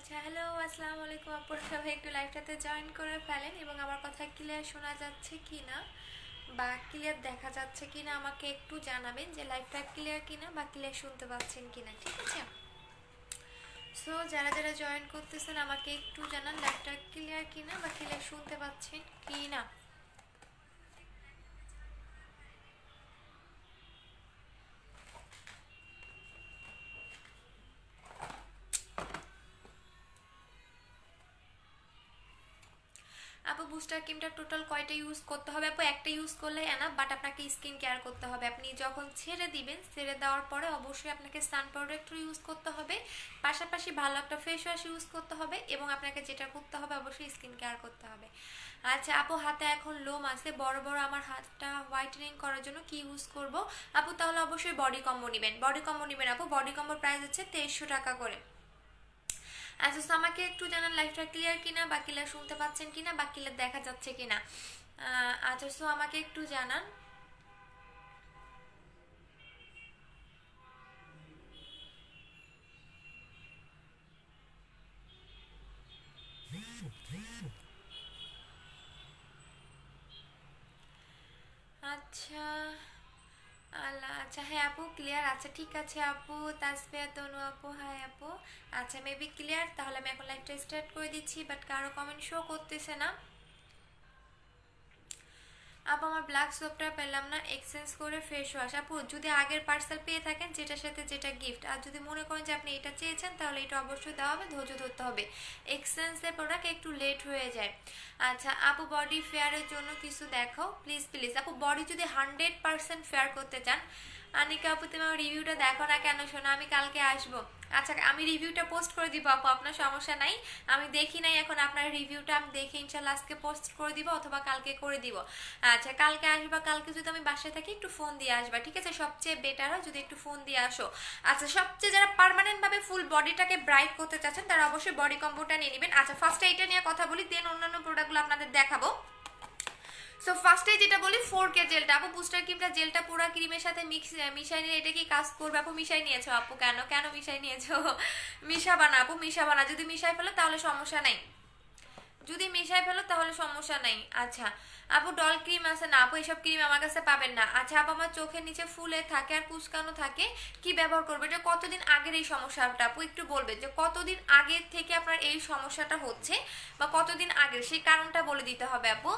আচ্ছা, হ্যালো, আসসালামু আলাইকুম আপুরা, সবাই একটু লাইভটাতে জয়েন করে ফেলেন এবং আমার কথা ক্লিয়ার শোনা যাচ্ছে কি না বা ক্লিয়ার দেখা যাচ্ছে কি না আমাকে একটু জানাবেন যে লাইভটা ক্লিয়ার কি না বা ক্লিয়ার শুনতে পাচ্ছেন কি না, ঠিক আছে? সো যারা যারা জয়েন করতেছেন আমাকে একটু জানান লাইভটা ক্লিয়ার কি না বা ক্লিয়ার শুনতে পাচ্ছেন কি না। আপু বুস্টার ক্রিমটা টোটাল কয়টা ইউজ করতে হবে? আপু একটা ইউজ করলে এনাফ, বাট আপনাকে স্কিন কেয়ার করতে হবে। আপনি যখন ছেড়ে দিবেন, ছেড়ে দেওয়ার পরে অবশ্যই আপনাকে সান পাউডার একটু ইউজ করতে হবে, পাশাপাশি ভালো একটা ফেস ওয়াশ ইউজ করতে হবে এবং আপনাকে যেটা করতে হবে অবশ্যই স্কিন কেয়ার করতে হবে। আচ্ছা আপু, হাতে এখন লোম আছে বড় বড়, আমার হাতটা হোয়াইটেনিং করার জন্য কি ইউজ করব? আপু তাহলে অবশ্যই বডি কম্বো নেবেন, বডি কম্বো নেবেন আপু। বডি কম্বোর প্রাইস হচ্ছে 2300 টাকা করে। আচ্ছা তো আমাকে একটু জানান লাইফটা ক্লিয়ার কিনা বা ক্লিয়ার শুনতে পাচ্ছেন কিনা বা ক্লিয়ার দেখা যাচ্ছে কিনা। আচ্ছা তো আমাকে একটু জানান। আচ্ছা আল্লাহ, আচ্ছা হ্যাঁ আপু ক্লিয়ার, আচ্ছা ঠিক আছে আপু। তাসফিয়া তনু আপু, হাই আপু। আচ্ছা মেবি ক্লিয়ার, তাহলে আমি এখন লাইভটা স্টার্ট করে দিচ্ছি, বাট কারো কমেন্ট শো করতেছে না। আপু আমার ব্ল্যাক সোপটা পেলাম না, এক্সচেঞ্জ করে ফেস ওয়াশ। আপু যদি আগের পার্সেল পেয়ে থাকেন যেটার সাথে যেটা গিফট, আর যদি মনে করেন যে আপনি এটা চেয়েছেন তাহলে এটা অবশ্যই দেওয়া হবে, ধৈর্য ধরতে হবে। এক্সচেঞ্জের প্রোডাক্ট একটু লেট হয়ে যায়। আচ্ছা আপু বডি ফেয়ারের জন্য কিছু দেখাও প্লিজ প্লিজ। আপু বডি যদি 100% ফেয়ার করতে চান, আনিকা আপু তুমি আমার রিভিউটা দেখো না কেন? শোনো আমি কালকে আসবো। আচ্ছা আমি রিভিউটা পোস্ট করে দিব আপু, আপনার সমস্যা নাই। আমি দেখি নাই এখন আপনার রিভিউটা, আমি দেখে ইনশাল্লাহ আজকে পোস্ট করে দিব অথবা কালকে করে দিব। আচ্ছা কালকে আসবা, কালকে যদি আমি বাসায় থাকি একটু ফোন দিয়ে আসবা, ঠিক আছে? সবচেয়ে বেটার হয় যদি একটু ফোন দিয়ে আসো। আচ্ছা সবচেয়ে যারা পার্মানেন্ট ভাবে ফুল বডিটাকে ব্রাইট করতে চাচ্ছেন তারা অবশ্যই বডি কম্বোটা নিয়ে নেবেন। আচ্ছা ফার্স্টে এটা নিয়ে কথা বলি, দেন অন্যান্য প্রোডাক্টগুলো আপনাদের দেখাবো। সো ফার্স্টে যেটা বলি 4K জেলটা। আপু বুস্টার ক্রিমটা জেলটা পুরো ক্রিমের সাথে মিশাই নিয়ে এটা কি কাজ করবে? আপু মিশাই নিয়েছো আপু, কেন কেন মিশাই নিয়েছো? মিশাবা না আপু, মিশাবা না। যদি মিশাই ফেলো তাহলে সমস্যা নাই, যদি মিশাই ফেলো তাহলে সমস্যা নাই। আচ্ছা আপু ডল ক্রিম আছে না? আপু এসব ক্রিম আমার কাছে পাবেন না। আচ্ছা আপু আমার চোখের নিচে ফুলে থাকে আর কুচকানো থাকে, কি ব্যবহার করবে? এটা কতদিন আগের এই সমস্যাটা? আপু একটু বলবেন যে কতদিন আগের থেকে আপনার এই সমস্যাটা হচ্ছে বা কতদিন আগের, সেই কারণটা বলে দিতে হবে আপু।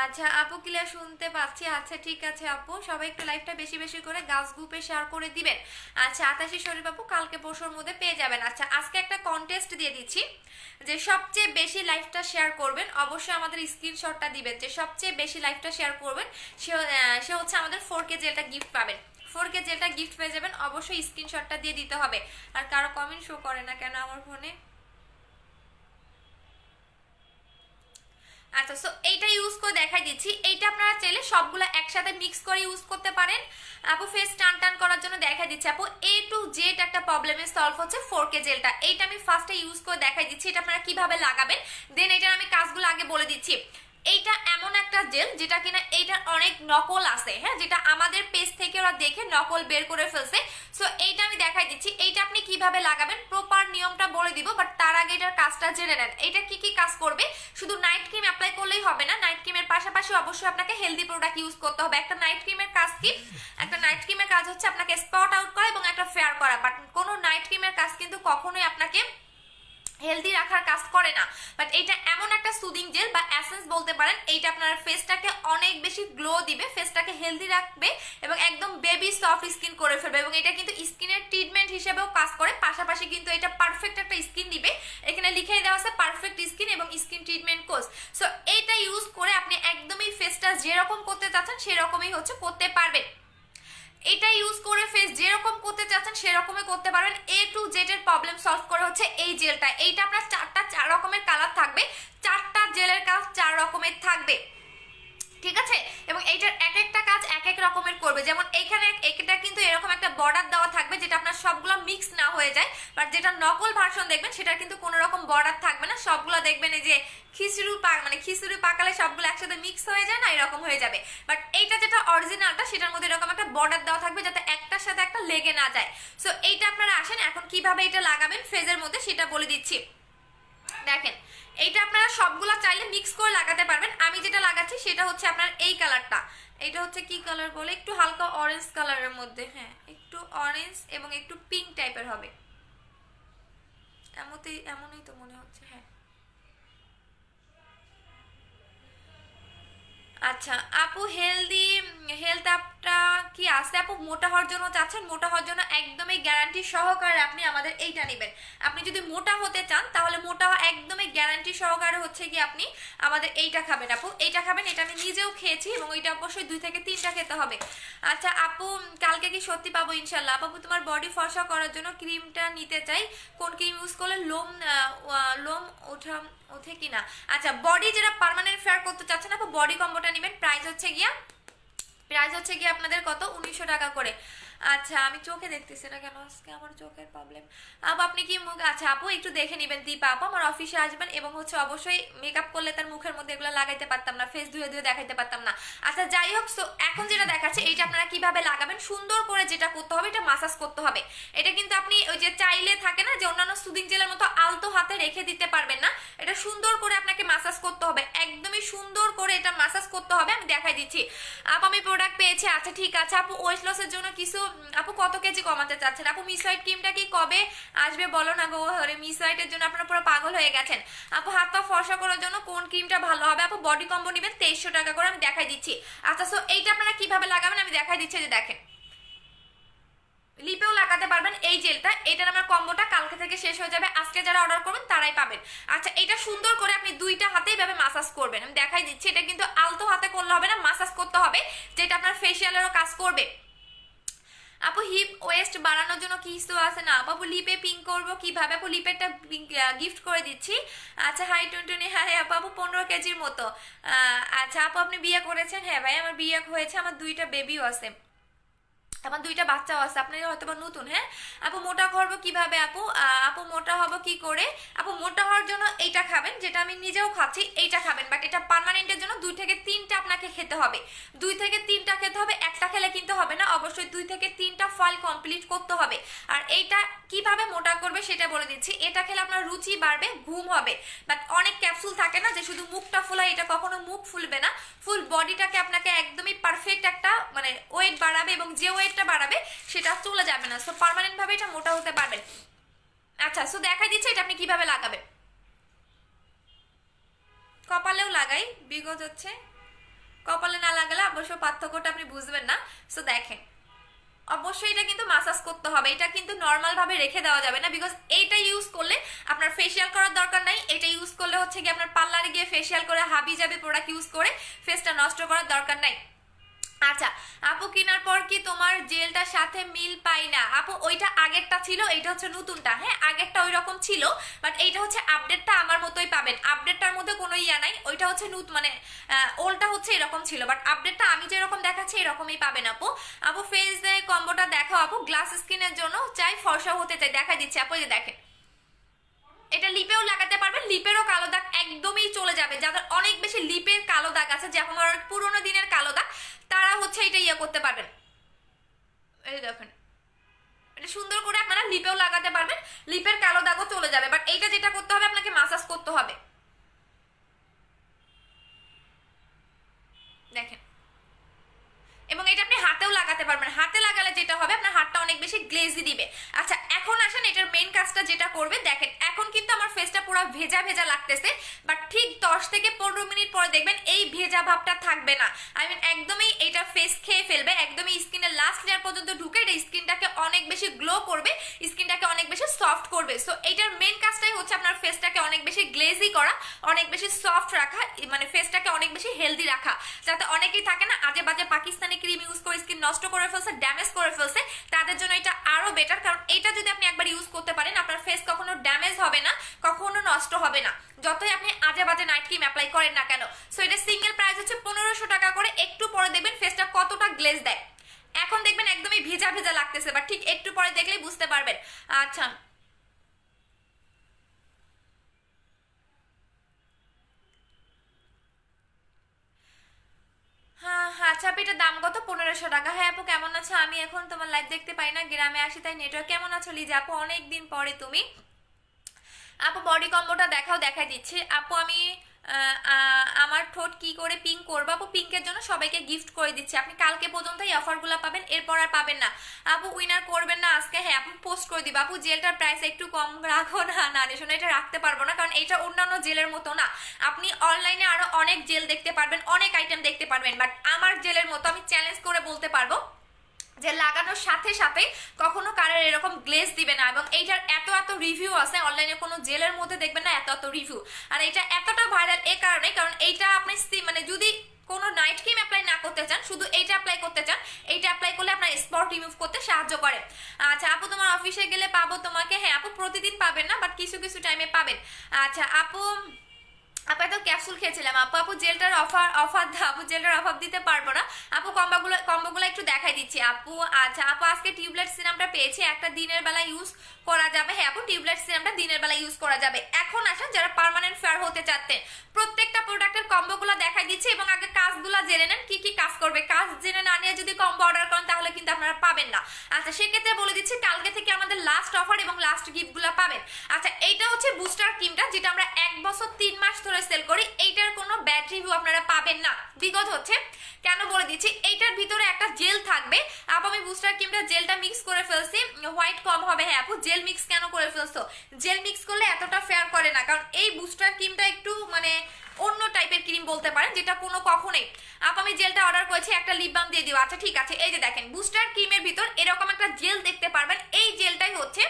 আচ্ছা আপু ক্লিয়ার শুনতে পাচ্ছি, আচ্ছা ঠিক আছে আপু। সবাই একটু লাইভটা বেশি বেশি করে গাছ গ্রুপে শেয়ার করে দিবেন। আচ্ছা 28 শরীফ আপু কালকে পরশুর মধ্যে পেয়ে যাবেন। আচ্ছা আজকে একটা কন্টেস্ট দিয়ে দিচ্ছি, যে সবচেয়ে বেশি লাইভটা শেয়ার করবেন অবশ্যই আমাদের স্ক্রিনশটটা দিবেন, যে সবচেয়ে বেশি লাইভটা শেয়ার করবেন সে হচ্ছে আমাদের 4K জেলটা গিফট পাবেন। 4K জেলটা গিফট পেয়ে যাবেন, অবশ্যই স্ক্রিনশটটা দিয়ে দিতে হবে। আর কারো কমেন্ট শো করে না কেন আমার ফোনে? আচ্ছা সো এইটা ইউজ করে দেখাই দিচ্ছি। এইটা আপনারা চাইলে সবগুলো একসাথে মিক্স করে ইউজ করতে পারেন। আপু ফেস টান টান করার জন্য দেখাই দিচ্ছি আপু, A to Z একটা প্রবলেমের সলভ হচ্ছে 4K জেলটা। এইটা আমি ফার্স্টে ইউজ করে দেখাই দিচ্ছি, এটা আপনারা কিভাবে লাগাবেন, দেন এটার আমি কাজগুলো আগে বলে দিচ্ছি। এইটা এমন একটা জেল যেটা কিনা এইটার অনেক নকল আছে, হ্যাঁ, যেটা আমাদের পেজ থেকে ওরা দেখে নকল বের করে ফেলছে। সো এইটা আমি দেখাই দিচ্ছি, এইটা আপনি কিভাবে লাগাবেন প্রপার নিয়মটা বলে দিব, বাট তার আগে এটার কাজটা জেনে নেন। এটা কি কি কাজ করবে? শুধু নাইট ক্রিম অ্যাপ্লাই করলেই হবে না, নাইট ক্রিমের পাশাপাশি অবশ্যই আপনাকে হেলদি প্রোডাক্ট ইউজ করতে হবে। একটা নাইট ক্রিমের কাজ কি? একটা নাইট ক্রিমের কাজ হচ্ছে আপনাকে স্পট আউট করা এবং একটা ফেয়ার করা, বাট কোনো নাইট ক্রিমের কাজ কিন্তু কখনোই আপনাকে হেলদি রাখার কাজ করে না। বাট এটা এমন একটা সুদিং জেল বা এসেন্স বলতে পারেন, এইটা আপনার ফেসটাকে অনেক বেশি গ্লো দিবে, ফেসটাকে হেলদি রাখবে এবং একদম বেবি সফট স্কিন করে ফেলবে। এবং এটা কিন্তু স্কিনের ট্রিটমেন্ট হিসেবেও কাজ করে, পাশাপাশি কিন্তু এটা পারফেক্ট একটা স্কিন দিবে। এখানে লিখেই দেওয়া আছে পারফেক্ট স্কিন এবং স্কিন ট্রিটমেন্ট কোর্স। সো এইটা ইউজ করে আপনি একদমই ফেসটা যেরকম করতে চাচ্ছেন সেরকমই হচ্ছে করতে পারবেন। এটা ইউজ করে ফেস যেরকম করতে চাচ্ছেন সেরকমই করতে পারবেন। A to Z এর প্রবলেম সলভ করে হচ্ছে এই জেলটা। এইটা আপনার চার রকমের কালার থাকবে, চারটা জেলের কাজ চার রকমের থাকবে, ঠিক আছে? এবং এইটার এক একটা কাজ এক এক রকমের করবে। যেমন এইখানে এটা কিন্তু এরকম একটা বর্ডার দেওয়া থাকবে যেটা আপনার সবগুলো মিক্স না হয়ে যায়, বাট যেটা নকল ভার্সন দেখবেন সেটা কিন্তু কোনো রকম বর্ডার থাকবে না, সবগুলো দেখবেন এই যে খিচুড়ি পাকালে সবগুলো একসাথে মিক্স হয়ে যায় না, এরকম হয়ে যাবে। বাট এইটা যেটা অরিজিনালটা সেটার মধ্যে এরকম একটা বর্ডার দেওয়া থাকবে যাতে একটার সাথে একটা লেগে না যায়। সো এইটা আপনারা আসেন এখন কিভাবে এটা লাগাবেন ফেজের মধ্যে সেটা বলে দিচ্ছি। দেখেন এইটা আপনারা সবগুলা চাইলে মিক্স করে লাগাতে পারবেন। আমি যেটা লাগাচ্ছি সেটা হচ্ছে আপনার এই কালারটা, এটা হচ্ছে কি কালার বলে, একটু হালকা অরেঞ্জ কালারের মধ্যে, হ্যাঁ একটু অরেঞ্জ এবং একটু পিঙ্ক টাইপের হবে, এমনই তো মনে হচ্ছে, হ্যাঁ। আচ্ছা আপু হেলথ অ্যাপটা কি আছে আপু? মোটা হওয়ার জন্য চাচ্ছেন? মোটা হওয়ার জন্য একদমই গ্যারান্টি সহকারে আপনি আমাদের এইটা নেবেন। আপনি যদি মোটা হতে চান তাহলে মোটা একদমই গ্যারান্টি সহকারে হচ্ছে কি আপনি আমাদের এইটা খাবেন আপু, এইটা খাবেন। এটা আমি নিজেও খেয়েছি এবং এটা অবশ্যই 2 থেকে 3টা খেতে হবে। আচ্ছা আপু কালকে কি সত্যি পাবো ইনশাল্লাহ? আপু তোমার বডি ফর্সা করার জন্য ক্রিমটা নিতে চাই, কোন ক্রিম ইউজ করলে লোম ওঠে কিনা? আচ্ছা বডি যেটা পার্মানেন্ট ফেয়ার করতে চাচ্ছেন আপু, বডি কম্বোটা নেবেন। প্রাইস হচ্ছে গিয়ে আপনাদের কত, 1900 টাকা করে। আচ্ছা আমি চোখে দেখতেছি না কেন আজকে, আমার চোখের প্রবলেম। আপু আপনি কি মুখ, আচ্ছা আপু একটু দেখে নেবেন দীপা আপু, আমার অফিসে আসবেন এবং হচ্ছে অবশ্যই মেকআপ করলে তার মুখের মধ্যে এগুলো লাগাইতে পারতাম না, ফেস ধুয়ে ধুয়ে দেখাইতে পারতাম না। আচ্ছা যাই হোক, সো এখন যেটা দেখাচ্ছে এইটা আপনারা কিভাবে লাগাবেন, সুন্দর করে যেটা করতে হবে এটা মাসাজ করতে হবে। এটা কিন্তু আপনি ওই যে চাইলে থাকে না যে অন্যান্য সুদিং জেলের মতো আলতো হাতে রেখে দিতে পারবেন না, এটা সুন্দর করে আপনাকে মাসাজ করতে হবে, একদমই সুন্দর করে এটা মাসাজ করতে হবে। আমি দেখাই দিচ্ছি। আপু আমি প্রোডাক্ট পেয়েছি, আচ্ছা ঠিক আছে আপু। ওয়েট লসের জন্য কিছু, আপু কত কেজি কমাতে চাচ্ছেন? আপু মিসওয়াইট ক্রিমটা কি কবে আসবে বলো না গো, আরে মিসওয়াইটের জন্য আপনারা পুরো পাগল হয়ে গেছেন। আপু হাত পা ফর্সা করার জন্য কোন ক্রিমটা ভালো হবে? আপু বডি কম্বো নেবেন 2300 টাকা করে, আমি দেখাই দিচ্ছি। আচ্ছা সো এইটা আপনারা কিভাবে লাগাবেন আমি দেখাই দিচ্ছি, যে দেখেন লিপেও লাগাতে পারবেন এই জেলটা। এটার আমার কম্বোটা কালকে থেকে শেষ হয়ে যাবে, আজকে যারা অর্ডার করবেন তারাই পাবেন। আচ্ছা এটা সুন্দর করে আপনি 2টা হাতে এইভাবে মাসাজ করবেন, আমি দেখাই দিচ্ছি। এটা কিন্তু আলতো হাতে করলে হবে না, মাসাজ করতে হবে, যেটা আপনার ফেসিয়ালেরও কাজ করবে। আপু হিপ ওয়েস্ট বাড়ানোর জন্য কি কিছু আছে? না আপু লিপে পিঙ্ক করবো কিভাবে? আপু লিপেরটা গিফট করে দিচ্ছি। আচ্ছা হাই টুনটুনি, হ্যাঁ আপু 15 কেজির মতো। আচ্ছা আপু আপনি বিয়ে করেছেন? হ্যাঁ ভাই আমার বিয়ে হয়েছে, আমার 2টা বেবিও আছে, আমার 2টা বাচ্চাও আছে, আপনি হয়তো বা নতুন। হ্যাঁ আপু মোটা করবো কিভাবে আপু? আপু মোটা হবো কি করে? আপু মোটা হওয়ার জন্য এইটা খাবেন, যেটা আমি নিজেও খাচ্ছি, এইটা খাবেন, বাট এটা পার্মানেন্টের জন্য 2 থেকে 3টা আপনাকে খেতে হবে, 2 থেকে 3টা খেতে হবে, একটা খেলে কিন্তু হবে না, অবশ্যই 2 থেকে 3টা ফল কমপ্লিট করতে হবে। আর এইটা কিভাবে মোটা করবে সেটা বলে দিচ্ছি। এটা খেলে আপনার রুচি বাড়বে, ঘুম হবে, বাট অনেক ক্যাপসুল থাকে না যে শুধু মুখটা ফুলায়, এটা কখনো মুখ ফুলবে না, ফুল বডিটাকে আপনাকে একদমই পারফেক্ট একটা মানে ওয়েট বাড়াবে, এবং যে ওয়েটটা বাড়াবে সেটা চলে যাবে না, সো পার্মানেন্ট ভাবে এটা মোটা হতে পারবেন। আচ্ছা সো দেখাই দিচ্ছে এটা আপনি কিভাবে লাগাবেন। কপালেও লাগাই, বিগত হচ্ছে কপালে না লাগালে অবশ্য পার্থক্যটা আপনি বুঝবেন না। সো দেখেন অবশ্যই এটা কিন্তু মাসাজ করতে হবে, এটা কিন্তু নর্মাল ভাবে রেখে দেওয়া যাবে না, বিকজ এইটা ইউজ করলে আপনার ফেসিয়াল করার দরকার নাই, এটা ইউজ করলে হচ্ছে কি আপনার পার্লারে গিয়ে ফেসিয়াল করে হাবি যাবে প্রোডাক্ট ইউজ করে ফেসটা নষ্ট করার দরকার নাই। আচ্ছা আপু কেনার পর কি তোমার জেলটার সাথে মিল পাই না? আপু ওইটা আগেরটা ছিল, এইটা হচ্ছে নতুনটা। হ্যাঁ আগেরটা ওই রকম ছিল, বাট এইটা হচ্ছে আপডেটটা আমার মতোই পাবেন, আপডেটটার মধ্যে কোনো ইয়া নাই, ওইটা হচ্ছে মানে ওলটা হচ্ছে এরকম ছিল, বাট আপডেটটা আমি যেরকম দেখাচ্ছি এরকমই পাবেন আপু। আপু ফেস কম্বোটা দেখাও আপু, গ্লাস স্কিনের জন্য চাই, ফর্সা হতে চাই, দেখা দিচ্ছি আপু, এই যে দেখেন এটা লিপেও লাগাতে পারবেন, লিপেরও কালো দাগ একদমই চলে যাবে, যাদের অনেক বেশি লিপের কালো দাগ আছে, যেমন পুরোনো দিনের কালো দাগ, তারা হচ্ছে এটা ইয়ে করতে পারবেন। এই দেখেন এটা সুন্দর করে আপনারা লিপেও লাগাতে পারবেন, লিপের কালো দাগও চলে যাবে, বাট এইটা যেটা করতে হবে আপনাকে মাসাজ করতে হবে। দেখেন এবং এটা আপনি হাতেও লাগাতে পারবেন, হাতে লাগালে যেটা হবে আপনার হাতটা অনেক বেশি গ্লেজি দিবে। আচ্ছা এখন আসেন এটার মেইন কাজটা যেটা করবে, দেখেন এখন কিন্তু আমার ফেসটা পুরো ভেজা ভেজা লাগতেছে, বাট ঠিক 10 থেকে 15 মিনিট পরে দেখবেন এই ভেজা ভাবটা থাকবে না, আই মিন একদমই এটা ফেস খেয়ে ফেলবে, একদমই স্কিনের লাস্ট লেয়ার পর্যন্ত ঢুকে এটা স্কিনটাকে অনেক বেশি গ্লো করবে, স্কিনটাকে অনেক বেশি সফট করবে। সো এটার মেইন কাজটাই হচ্ছে আপনার ফেসটাকে অনেক বেশি গ্লেজি করা, অনেক বেশি সফট রাখা, মানে ফেসটাকে অনেক বেশি হেলদি রাখা, যাতে অনেকেই থাকে না আজে বাজে পাকিস্তানি ক্রিম ইউজ করে স্কিন নষ্ট করে ফেলছে, ড্যামেজ করে ফেলছে, তাদের জন্য এটা আরো বেটার, কারণ এটা যদি আপনি একবার ইউজ করতে পারেন আপনার ফেস কখনো ড্যামেজ হবে না, কখনো নষ্ট হবে না, যতই আপনি আজে বাজে নাইট ক্রিম অ্যাপ্লাই করেন না কেন। সো এটা সিঙ্গেল প্রাইস হচ্ছে 1500 টাকা করে, একটু পরে দেখবেন ফেসটা কতটা গ্লেজ দেয়, এখন দেখবেন একদমই ভেজা ভেজা লাগতেছে, বাট ঠিক একটু পরে দেখলেই বুঝতে পারবেন। আচ্ছা হ্যাঁ হ্যাঁ আচ্ছা আপু এটার দাম কত? 1500 টাকা। হ্যাঁ আপু কেমন আছো? আমি এখন তোমার লাইভ দেখতে পাই না, গ্রামে আসি তাই নেটওয়ার্ক। কেমন আছো লিজা আপু, অনেকদিন পরে তুমি। আপু বডি কম্বোটা দেখাই দিচ্ছি আপু। আমি আমার ঠোঁট কি করে পিঙ্ক করবো আপু? পিঙ্কের জন্য সবাইকে গিফট করে দিচ্ছি, আপনি কালকে পর্যন্ত এই অফারগুলো পাবেন, এরপর আর পাবেন না আপু। উইনার করবেন না আজকে? হ্যাঁ আপু পোস্ট করে দিবা আপু। জেলটার প্রাইস একটু কম রাখো না। না শোনো, এটা রাখতে পারবো না, কারণ এটা অন্যান্য জেলের মতো না। আপনি অনলাইনে আরো অনেক জেল দেখতে পারবেন, অনেক আইটেম দেখতে পারবেন, বাট আমার জেলের মতো আমি চ্যালেঞ্জ করে বলতে পারবো যে লাগানোর সাথে সাথে কখনো কালার এরকম গ্লেজ দিবে না। এবং এইটার এত এত রিভিউ আছে, অনলাইনে কোনো জেলের মধ্যে দেখবেন না এত এত রিভিউ। আর এটা এতটা ভাইরাল এই কারণে, কারণ এইটা আপনি মানে যদি কোনো নাইট ক্রিম অ্যাপ্লাই না করতে চান, শুধু এইটা অ্যাপ্লাই করতে চান, এইটা অ্যাপ্লাই করলে আপনার স্পট রিমুভ করতে সাহায্য করে। আচ্ছা আপু তোমার অফিসে গেলে পাবো তোমাকে? হ্যাঁ আপু প্রতিদিন পাবেন না, বাট কিছু কিছু টাইমে পাবেন। আচ্ছা আপু আপু তো ক্যাপসুল খেয়েছিলাম আপু। আপু জেলটার অফার আপু জেলটার অফার দিতে পারবো না আপু। কম্বোগুলো একটু দেখাই দিচ্ছি আপু। আচ্ছা আপু আজকে টিউবলাইট সিরামটা পেয়েছি, একটা দিনের বেলা ইউজ করা যাবে? হ্যাঁ আপু টিউবলাইট সিরামটা দিনের বেলা ইউজ করা যাবে। এখন আসেন যারা পার্মানেন্ট ফেয়ার হতে চাচ্ছেন, প্রত্যেকটা প্রোডাক্টের কম্বোগুলো দেখাই দিচ্ছি এবং আগে কাজগুলো জেনে নেন কি কি কাজ করবে। কাজ জেনে না নিয়ে যদি কম্বো অর্ডার করেন তাহলে কিন্তু আপনারা পাবেন না। আচ্ছা সেক্ষেত্রে বলে দিচ্ছি কালকে থেকে আমাদের লাস্ট অফার এবং লাস্ট গিফটগুলো পাবেন। আচ্ছা এইটা হচ্ছে বুস্টার ক্রিমটা, যেটা আমরা 1 বছর 3 মাস ধরে সেল করি। এইটার কোনো ব্যাড রিভিউ আপনারা পাবেন না, বিগত হচ্ছে। কেন বলে দিচ্ছি, এইটার ভিতরে একটা জেল থাকবে আপু। আমি বুস্টার ক্রিমটা জেলটা মিক্স করে ফেলছি, হোয়াইট কম হবে। হ্যাঁ আপু জেল মিক্স কেন করে ফেলছো? জেল মিক্স করলে এতটা ফেয়ার করে না, কারণ এই বুস্টার ক্রিমটা একটু মানে অন্য টাইপের ক্রিম বলতে পারেন, যেটা কোনো কখনোই। আপ আমি জেলটা অর্ডার করেছি, একটা লিপ বাম দিয়ে দিও। আচ্ছা ঠিক আছে, এই যে দেখেন বুস্টার ক্রিমের ভিতর এরকম একটা জেল দেখতে পারবেন। এই জেলটাই হচ্ছে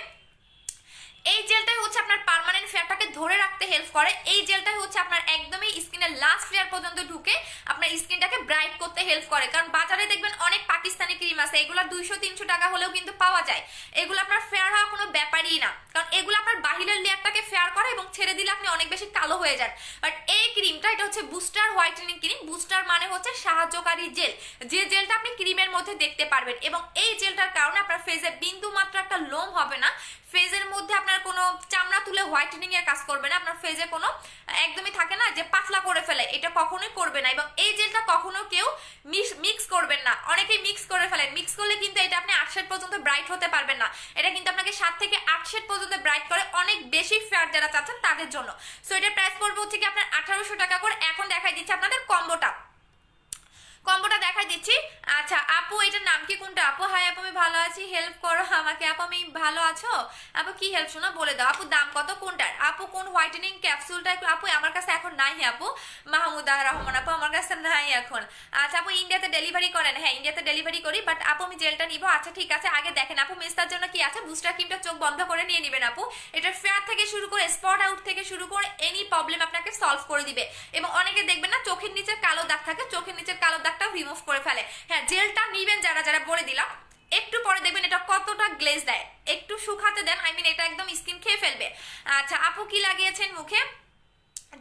আপনার পার্মানেন্ট ফেয়ারটাকে ধরে রাখতে হেল্প করে। এই জেলটাই হচ্ছে আপনার একদমই স্কিনের লাস্ট লেয়ার পর্যন্ত ঢুকে আপনার স্কিনটাকে ব্রাইট করতে হেল্প করে। কারণ বাজারে দেখবেন অনেক পাকিস্তানি ক্রিম আছে, এগুলো 200-300 টাকা হলেও কিন্তু পাওয়া যায়। এগুলো আপনার ফেয়ার হওয়া কোনো ব্যাপারই না, কারণ এগুলো আপনার বাহিরের লেয়ারটাকে ফেয়ার করে এবং ছেড়ে দিলে আপনি অনেক বেশি কালো হয়ে যান। বাট এই ক্রিমটা, এটা হচ্ছে বুস্টার হোয়াইটেনিং ক্রিম। বুস্টার মানে হচ্ছে সাহায্যকারী জেল, যে জেলটা আপনি ক্রিমের মধ্যে দেখতে পারবেন। এবং এই জেলটার কারণে আপনার ফেসে বিন্দু মাত্র একটা লোম হবে না, ফেজের মধ্যে আপনার কোনো চামড়া তুলে হোয়াইটেনিং এর কাজ করবে না, আপনার ফেজে কোনো একদমই থাকে না যে পাতলা করে ফেলে, এটা কখনোই করবে না। এবং এই জেলটা কখনো কেউ মিক্স করবেন না, অনেকেই মিক্স করে ফেলেন। মিক্স করলে কিন্তু এটা আপনি 8 শেড পর্যন্ত ব্রাইট হতে পারবেন না, এটা কিন্তু আপনাকে 7 থেকে 8 শেড পর্যন্ত ব্রাইট করে, অনেক বেশি ফেয়ার যারা চাচ্ছেন তাদের জন্য। সো এটার প্রাইস পড়বে হচ্ছে কি আপনার 1800 টাকা করে। এখন দেখাই দিচ্ছি আপনাদের কম্বোটা দেখাই দিচ্ছি। আচ্ছা আপু এটার নাম কি কোনটা? আপু হাই আপু আমি ভালো আছি, হেল্প করো আমাকে। আপু আমি ভালো আছো আপু, কি হেল্প শোনো বলে দাও আপু। দাম কত কোনটার? আপু কোন হোয়াইটেনিং ক্যাপসুলটা? আপু আমার কাছে এখন নাই আপু। মাহমুদা রহমান আপু আমার কাছে নাই এখন। আচ্ছা আপু ইন্ডিয়াতে ডেলিভারি করেন? হ্যাঁ ইন্ডিয়াতে ডেলিভারি করি, বাট আপু আমি জেলটা নিবো। আচ্ছা ঠিক আছে, আগে দেখেন আপু মেস্তার জন্য কি আছে। বুস্টার ক্রিমটা চোখ বন্ধ করে নিয়ে নেবেন আপু। এটার ফেয়ার থেকে শুরু করে স্পট আউট থেকে শুরু করে এনি প্রবলেম আপনাকে সলভ করে দিবে। এবং অনেকে দেখবেন না চোখের নিচে কালো দাগ থাকে, চোখের নিচের কালো দাগটাও রিমুভ করে ফেলে। হ্যাঁ জেলটা নিবেন যারা যারা বলে দিলাম, একটু পরে দেখবেন এটা কতটা গ্লেজ দেয়। একটু শুকাতে দেন, এটা একদম স্কিন খেয়ে ফেলবে। আচ্ছা আপু কি লাগিয়েছেন মুখে?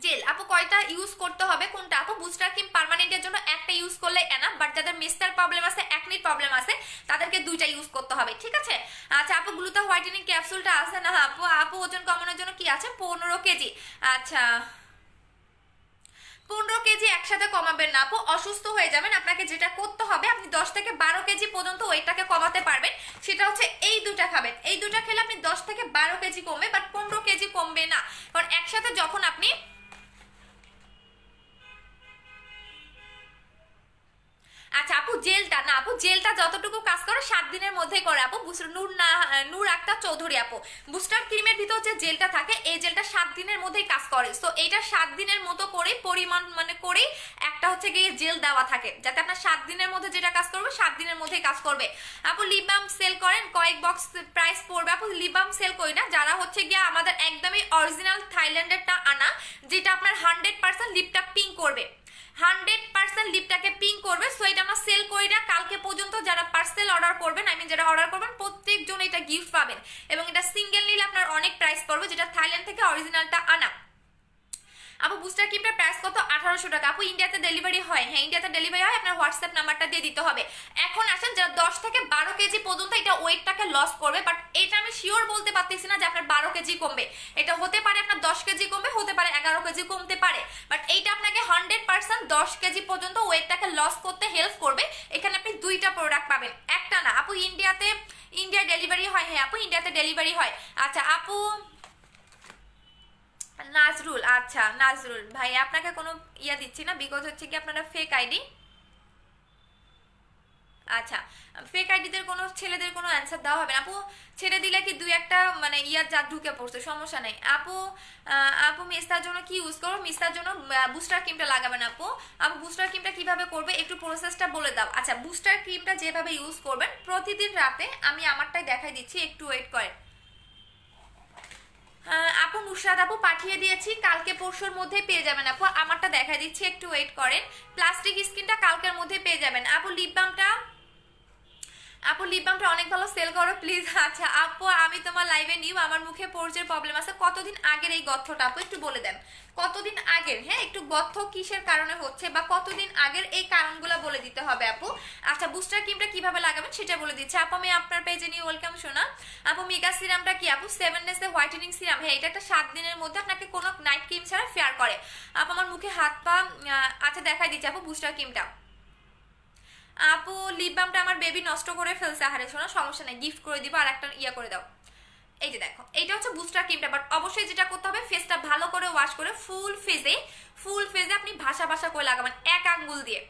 জেল আপু কয়টা ইউজ করতে হবে কোনটা? আপু বুস্টার ক্রিম পার্মানেন্টের জন্য একটা ইউজ করলে এনাফ, বাট যাদের মেস্টার প্রবলেম আছে, একনির প্রবলেম আছে, তাদেরকে 2টা ইউজ করতে হবে, ঠিক আছে। আচ্ছা আপু গ্লুটা হোয়াইটেনিং ক্যাপসুলটা আছে না? আপু ওজন কমানোর জন্য কি আছে? 15 কেজি। আচ্ছা 15 কেজি একসাথে কমাবেন না আপু, অসুস্থ হয়ে যাবেন। আপনাকে যেটা করতে হবে, আপনি 10 থেকে 12 কেজি পর্যন্ত ওয়েটটাকে কমাতে পারবেন। সেটা হচ্ছে এই দুটা খাবেন, এই দুটা খেলে আপনি 10 থেকে 12 কেজি কমবে, বাট 15 কেজি কমবে না। কারণ একসাথে যখন আপনি আচ্ছা আপু জেলটা না আপু, জেলটা যতটুকু কাজ করে 7 দিনের মধ্যে করে আপু। নূর আক্তার চৌধুরী আপু, বুস্টার ক্রিমের ভিতর যে জেলটা থাকে এই জেলটা 7 দিনের মধ্যেই কাজ করে। সো এইটা 7 দিনের মতো করে পরিমাণ করেই একটা হচ্ছে গিয়ে জেল দেওয়া থাকে, যাতে আপনার 7 দিনের মধ্যে যেটা কাজ করবে 7 দিনের মধ্যেই কাজ করবে। আপু লিপ বাম সেল করেন? কয়েক বক্স প্রাইস পড়বে আপু? লিপ বাম সেল করি না, যারা হচ্ছে গিয়ে আমাদের একদমই অরিজিনাল থাইল্যান্ডেরটা আনা, যেটা আপনার 100% লিপটা পিঙ্ক করবে, 100% লিপটাকে পিঙ্ক করবে। সো এটা আমরা সেল করি না। কালকে পর্যন্ত যারা পার্সেল অর্ডার করবেন, যারা অর্ডার করবেন প্রত্যেকজন এটা গিফট পাবেন। এবং এটা সিঙ্গেল নিলে আপনার অনেক প্রাইস পড়বে, যেটা থাইল্যান্ড থেকে অরিজিনালটা আনা। আপু বুস্টার ক্রিমটার প্রাইস কত? 1800 টাকা। আপু ইন্ডিয়াতে ডেলিভারি হয়? হ্যাঁ ইন্ডিয়াতে ডেলিভারি হয়, আপনার হোয়াটসঅ্যাপ নাম্বারটা দিয়ে দিতে হবে। এখন আসেন যারা 10 থেকে 12 কেজি পর্যন্ত এটা ওয়েটটাকে লস করবে, বাট এটা আমি শিওর বলতে পারতেছি না যে আপনার 12 কেজি কমবে। এটা হতে পারে আপনার 10 কেজি কমবে, হতে পারে 11 কেজি কমতে পারে, বাট এইটা আপনাকে 100% 10 কেজি পর্যন্ত ওয়েটটাকে লস করতে হেল্প করবে। এখানে আপনি 2টা প্রোডাক্ট পাবেন, একটা না। আপু ইন্ডিয়া ডেলিভারি হয়? হ্যাঁ আপু ইন্ডিয়াতে ডেলিভারি হয়। আচ্ছা আপু নাজরুল, আচ্ছা নাজরুল ভাই আপনাকে কোনো ইয়া দিচ্ছি না, বিকজ হচ্ছে কি আপনারা ফেক আইডি। আচ্ছা, ফেক আইডিদের কোনো ছেলেদের কোনো অ্যান্সার দেওয়া হবে না আপু। ছেড়ে দিলে কি দুই একটা মানে ইয়ার যা ঢুকে পড়ছে, সমস্যা নেই আপু। আপু মিস্তার জন্য কি ইউজ করবো? মিস্তার জন্য বুস্টার ক্রিমটা লাগাবেন আপু। আপু বুস্টার ক্রিমটা কিভাবে করবে একটু প্রসেসটা বলে দাও। আচ্ছা, বুস্টার ক্রিমটা যেভাবে ইউজ করবেন প্রতিদিন রাতে, আমি আমারটাই দেখাই দিচ্ছি, একটু ওয়েট করেন। আপু নুসরাত আপু পাঠিয়ে দিয়েছি, কালকে পরশুর মধ্যে পেয়ে যাবেন আপু। আমারটা দেখা দিচ্ছি, একটু ওয়েট করেন। প্লাস্টিক স্কিনটা কালকের মধ্যে পেয়ে যাবেন আপু। লিপ বামটা, আপু লিপ বামটা অনেক ভালো সেল করো প্লিজ। আচ্ছা আপু আমি তোমার লাইভে নিউ, আমার মুখে পোর্জের প্রবলেম আছে। কতদিন আগের এই গর্তটা আপু একটু বলে দেন, কতদিন আগের? হ্যাঁ একটু গর্ত কিসের কারণে হচ্ছে বা কতদিন আগের, এই কারণগুলো বলে দিতে হবে আপু। আচ্ছা বুস্টার ক্রিমটা কিভাবে লাগাবেন সেটা বলে দিচ্ছি আপু। আমি আপনার পেজে নিয়ে ওয়েলকাম শোনা। আপু মেগা সিরামটা কি আপু? 7 ডেজ হোয়াইটেনিং সিরাম। হ্যাঁ এটা একটা 7 দিনের মধ্যে আপনাকে কোনো নাইট ক্রিম ছাড়া ফেয়ার করে আপু। আমার মুখে হাত পা আচ্ছা দেখাই দিচ্ছি আপু বুস্টার ক্রিমটা। আপু লিপ বামটা আমার বেবি নষ্ট করে ফেলছে, আহারে শোনো সমস্যা নেই, গিফট করে দিব আর একটা ইয়া করে দাও। এই যে দেখো এইটা হচ্ছে বুস্টার ক্রিমটা, বাট অবশ্যই যেটা করতে হবে ফেসটা ভালো করে ওয়াশ করে ফুল ফেজে, ফুল ফেজে আপনি ভাসা ভাসা করে লাগাবেন এক আঙ্গুল দিয়ে,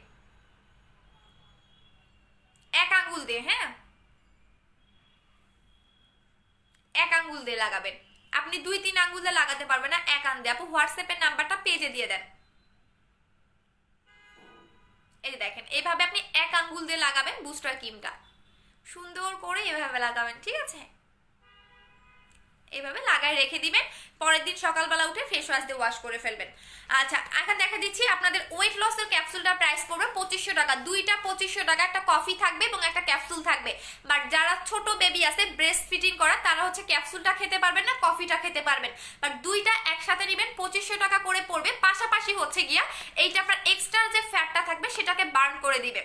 এক আঙ্গুল দিয়ে, হ্যাঁ এক আঙ্গুল দিয়ে লাগাবেন। আপনি 2-3 আঙ্গুল দিয়ে লাগাতে পারবেন না, এক আঙ্গুল দিয়ে। আপু হোয়াটসঅ্যাপের নাম্বারটা পেজে দিয়ে দেন। এই যে দেখেন এইভাবে আপনি এক আঙ্গুল দিয়ে লাগাবেন বুস্টার ক্রিমটা, সুন্দর করে এভাবে লাগাবেন, ঠিক আছে? এভাবে লাগায় রেখে দিবেন, পরের দিন সকালবেলা উঠে ফেস ওয়াশ দিয়ে ওয়াশ করে ফেলবেন। আচ্ছা এখন দেখা দিচ্ছি আপনাদের ওয়েট লসের ক্যাপসুলটা প্রাইস পড়বে 2500 টাকা, দুইটা 2500 টাকা, একটা কফি থাকবে এবং একটা ক্যাপসুল থাকবে। বাট যারা ছোট বেবি আছে ব্রেস্ট ফিডিং করা তারা হচ্ছে ক্যাপসুলটা খেতে পারবেন না, কফিটা খেতে পারবেন। বাট দুইটা একসাথে নেবেন, 2500 টাকা করে পড়বে। পাশাপাশি হচ্ছে গিয়া এইটা আপনার এক্সট্রা যে ফ্যাটটা থাকবে সেটাকে বার্ন করে দিবে।